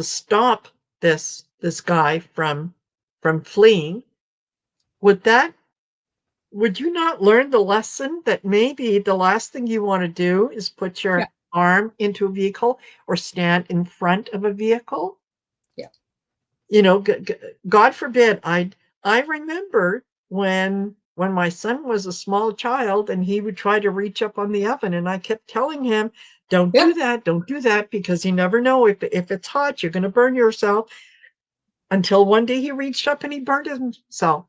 stop this guy from fleeing. Would you not learn the lesson that maybe the last thing you want to do is put your arm into a vehicle or stand in front of a vehicle? God forbid. I remember when my son was a small child and he would try to reach up on the oven, and I kept telling him, don't do that, because you never know if it's hot, you're going to burn yourself. Until one day he reached up and he burned himself.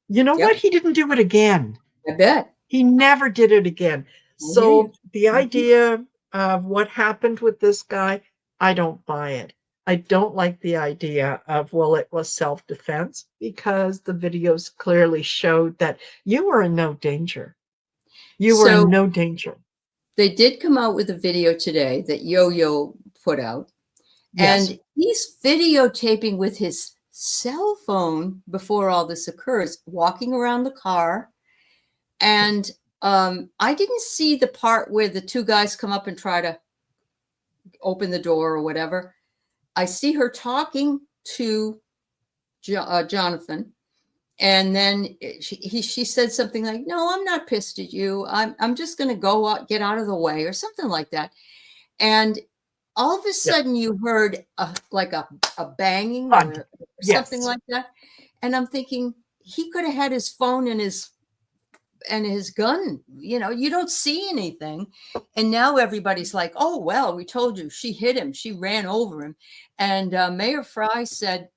You know what? He didn't do it again. I bet. He never did it again. So the idea of what happened with this guy, I don't buy it. I don't like the idea of, well, it was self-defense, because the videos clearly showed that you were in no danger. You were in no danger. They did come out with a video today that Yo-Yo put out. And he's videotaping with his cell phone before all this occurs, walking around the car. And I didn't see the part where the two guys come up and try to open the door or whatever. I see her talking to Jonathan, And then she said something like, "No, I'm not pissed at you. I'm just going to go out, get out of the way," or something like that. And all of a sudden you heard like a banging or something like that. And I'm thinking he could have had his phone and his gun, you don't see anything. And now everybody's like, "Oh, well, we told you she hit him. She ran over him." And Mayor Fry said,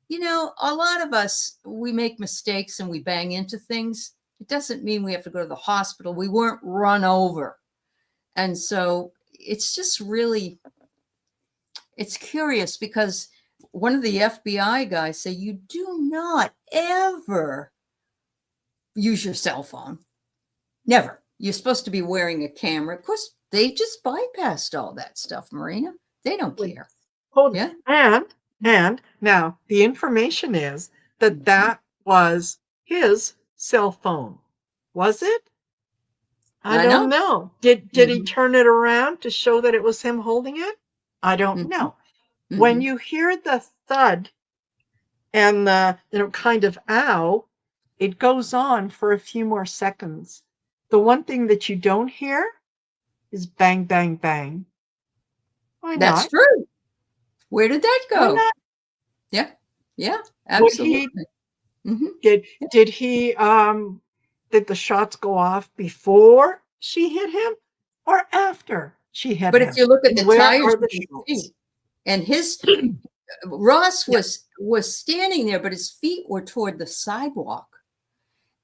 a lot of us, we make mistakes and we bang into things. It doesn't mean we have to go to the hospital. We weren't run over. And so it's just really, it's curious because one of the FBI guys say you do not ever use your cell phone. Never. You're supposed to be wearing a camera. Of course, they just bypassed all that stuff, Marina. They don't care. Yeah. And now the information is that was his cell phone. Was it? I don't know. Did he turn it around to show that it was him holding it? I don't know. When you hear the thud and the kind of ow, it goes on for a few more seconds. The one thing that you don't hear is bang, bang, bang. Why not? That's true. Where did that go? Why not? Yeah, absolutely. Did the shots go off before she hit him or after she hit him? But if you look at the tires and his Ross was standing there, but his feet were toward the sidewalk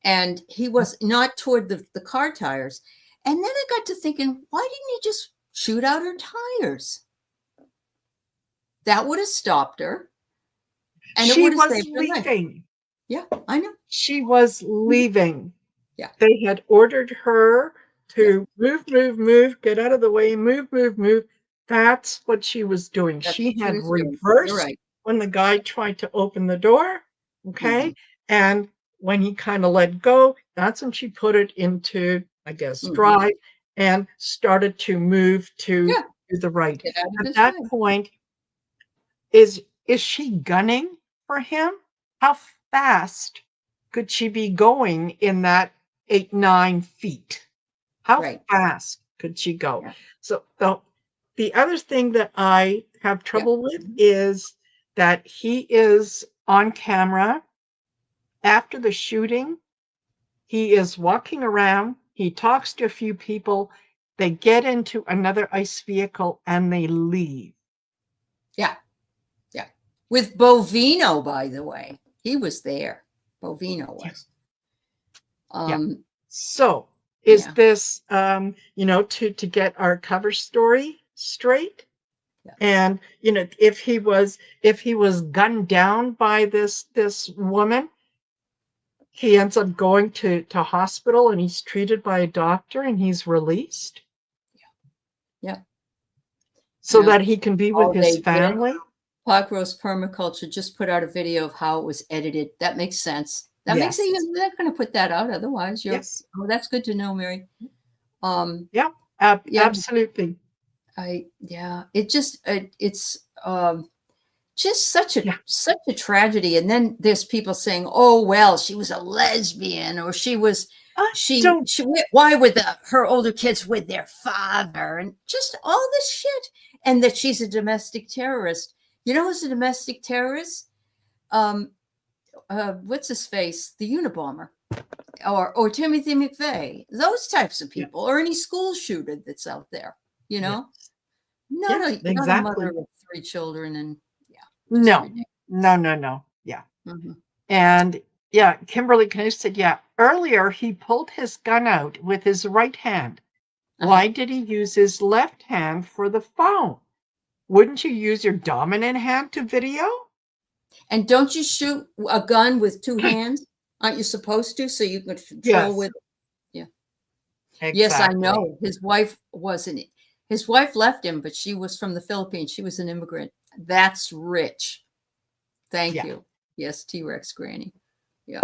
and he was not toward the car tires. And then I got to thinking, why didn't he just shoot out her tires? That would have stopped her. And she was leaving. Yeah, I know. She was leaving. Yeah. They had ordered her to move, get out of the way, move. That's what she was doing. She had reversed when the guy tried to open the door. Okay. And when he kind of let go, that's when she put it into, I guess, drive and started to move to the right. At that point, is she gunning for him? How fast could she be going in that 8-9 feet? How fast could she go? Yeah. So the other thing that I have trouble with is that he is on camera after the shooting. He is walking around. He talks to a few people. They get into another ICE vehicle and they leave. Yeah. With Bovino, by the way. He was there. Bovino was. So is this, to get our cover story straight? Yeah. And, if he was gunned down by this woman, he ends up going to hospital and he's treated by a doctor and he's released. Yeah. So that he can be with his family. Pot Roast Permaculture just put out a video of how it was edited. That makes sense. That makes sense. You're not going to put that out otherwise. Oh, that's good to know, Mary. Absolutely. It's just such a tragedy. And then there's people saying, "Oh, well, she was a lesbian, or she was she went, why were her older kids with their father?" And just all this shit, and that she's a domestic terrorist. You know who's a domestic terrorist? What's his face? The Unabomber, or Timothy McVeigh. Those types of people, or any school shooter that's out there. Not a mother of 3 children, and no. Yeah. And Kimberly Knuth said, earlier he pulled his gun out with his right hand. Why did he use his left hand for the phone? Wouldn't you use your dominant hand to video? And don't you shoot a gun with 2 hands? Aren't you supposed to? So you can control with it. Yeah. Exactly. Yes, I know. His wife wasn't. His wife left him, but she was from the Philippines. She was an immigrant. That's rich. Thank you. Yes, T-Rex Granny. Yeah.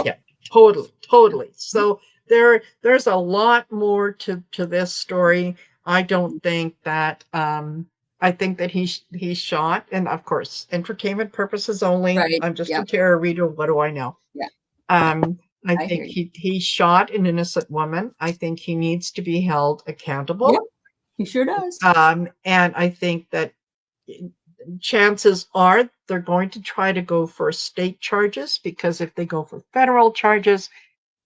Totally. So there's a lot more to this story. I don't think that I think that he's shot, and of course, entertainment purposes only. Right. I'm just a tarot reader. What do I know? Yeah. I I hear think you. he shot an innocent woman. I think he needs to be held Yep, accountable. he sure does. And I think that chances are they're going to try to go for state charges, because if they go for federal charges,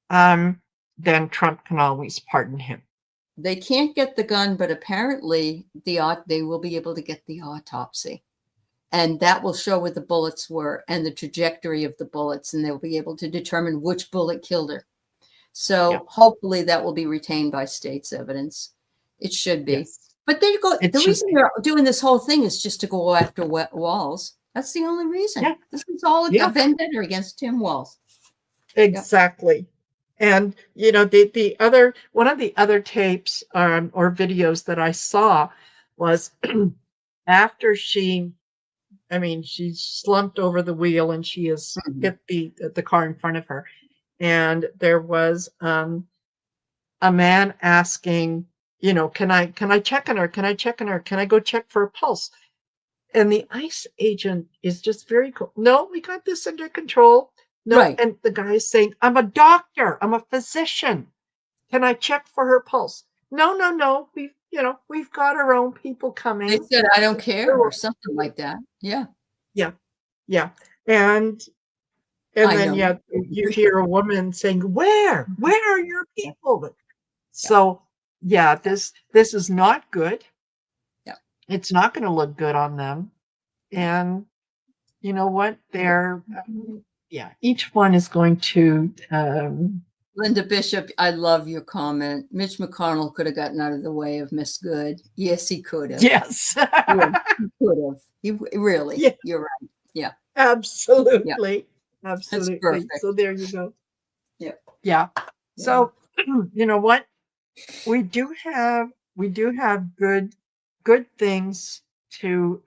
then Trump can always pardon him. They can't get the gun, but apparently they will be able to get the autopsy. And that will show where the bullets were and the trajectory of the bullets, and they'll be able to determine which bullet killed her. So Yeah. hopefully that will be retained by state's evidence. It should be. Yes. But there you go. It The should reason be. they're doing this whole thing is just to go after Walls. That's the only reason. Yeah. This is all a Yeah. vendetta against Tim Walls. Exactly. And you know, the other one of the other tapes or videos that I saw was after she slumped over the wheel and she has hit the car in front of her, and there was a man asking, you know, can I check on her? Can I check on her? Can I go check for a pulse? And the ICE agent is just very cool. No, we got this under control. No, Right. and the guy is saying, I'm a doctor. I'm a physician. Can I check for her pulse? No, no, no. We've got our own people coming. They said, I don't care, or something like that. Yeah. Yeah. Yeah. And then, know. you hear a woman saying, where are your people? So, this is not good. Yeah. It's not going to look good on them. And you know what? Each one is going to. Linda Bishop, I love your comment. Mitch McConnell could have gotten out of the way of Miss Good. Yes, he could have. Yes. Yeah, he could have. He really. Yeah. You're right. Yeah. Absolutely. Yeah. Absolutely. That's perfect. So there you go. Yeah. Yeah. So you know what? We do have good things to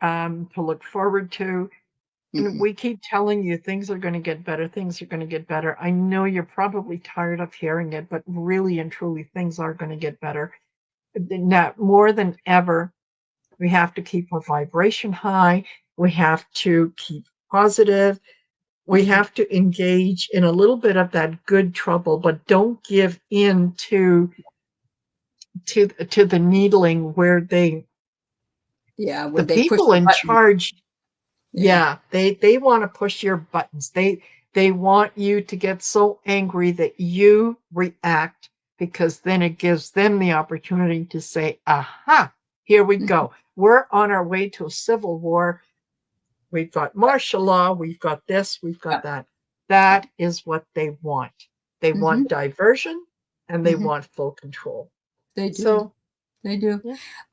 look forward to. And we keep telling you things are going to get better. Things are going to get better. I know you're probably tired of hearing it, but really and truly, things are going to get better. Now, more than ever, we have to keep our vibration high. We have to keep positive. We have to engage in a little bit of that good trouble, but don't give in to the needling where the people in charge. Yeah, they want to push your buttons. They want you to get so angry that you react, because then it gives them the opportunity to say, aha, here we go. We're on our way to a civil war. We've got martial law. We've got this. We've got that. That is what they want. They want diversion, and they want full control. They do. So, they do.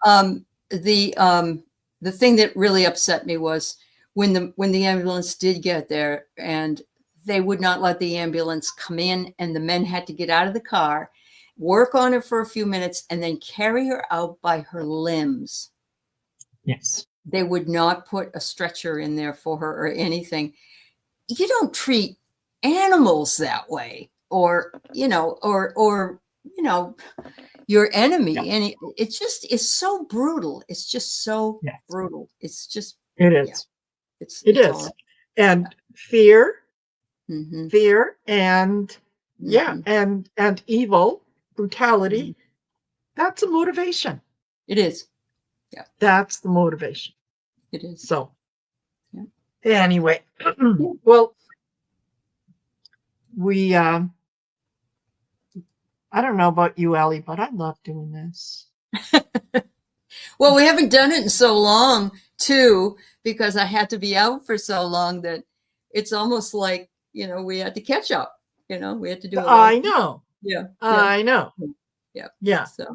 Yeah. The thing that really upset me was when the ambulance did get there, and they would not let the ambulance come in, and the men had to get out of the car, work on her for a few minutes, and then carry her out by her limbs. Yes. They would not put a stretcher in there for her or anything. You don't treat animals that way, or your enemy. Yeah. And it's so brutal. It's just so brutal. It's just, it is. Yeah. It's is. And fear, and and evil, brutality. That's a motivation. It is. Yeah. That's the motivation. It is. So anyway, well, we I don't know about you, Aley, but I love doing this. Well, we haven't done it in so long too, because I had to be out for so long that it's almost like, we had to catch up. We had to do it. I know. Yeah. I know. Yeah. Yeah. So,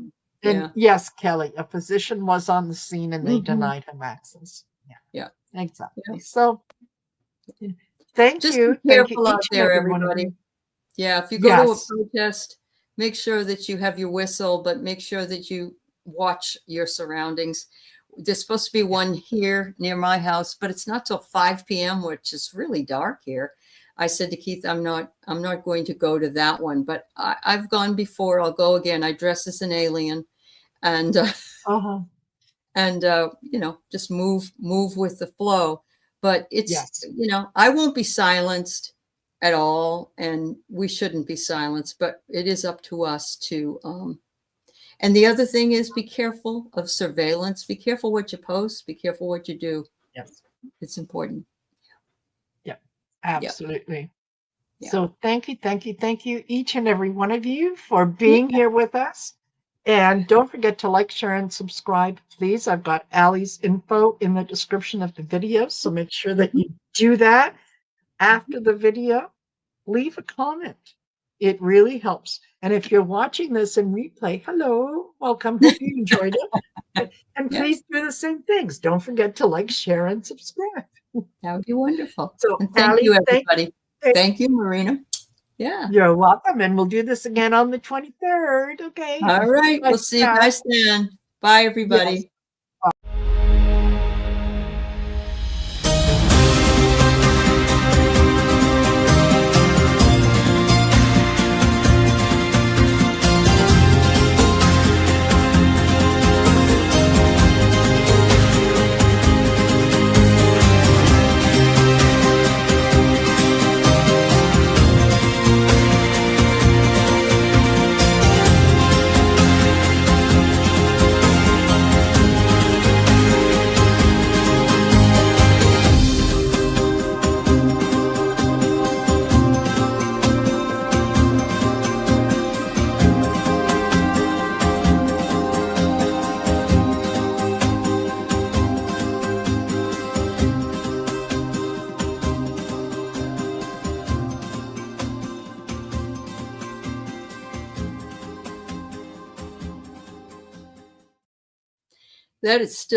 and yes, Kelly, a physician was on the scene and they denied him access. Yeah. Exactly. Yeah. So thank you. Be careful out there, everybody. Yeah. If you go to a protest, make sure that you have your whistle, but make sure that you watch your surroundings. There's supposed to be one here near my house, but it's not till 5 p.m., which is really dark here. I said to Keith, I'm not going to go to that one, but I've gone before. I'll go again. I dress as an alien, and just move with the flow. But it's I won't be silenced. at all, and we shouldn't be silenced, but it is up to us to and the other thing is, be careful of surveillance. Be careful what you post. Be careful what you do. Yes. It's important. Yeah, absolutely. Yeah. So thank you, each and every one of you for being here with us. And don't forget to like, share, and subscribe, please. I've got Aley's info in the description of the video, so make sure that you do that. After the video, leave a comment. It really helps. And if you're watching this in replay, hello, welcome. Hope you enjoyed it. And please do the same things. Don't forget to like, share, and subscribe. That would be wonderful. So, And thank Aley, you, everybody. Thank you, Marina. Yeah. You're welcome. And we'll do this again on the 23rd. Okay. All right. Bye We'll see you now. guys then. Bye, everybody. Yes. That is still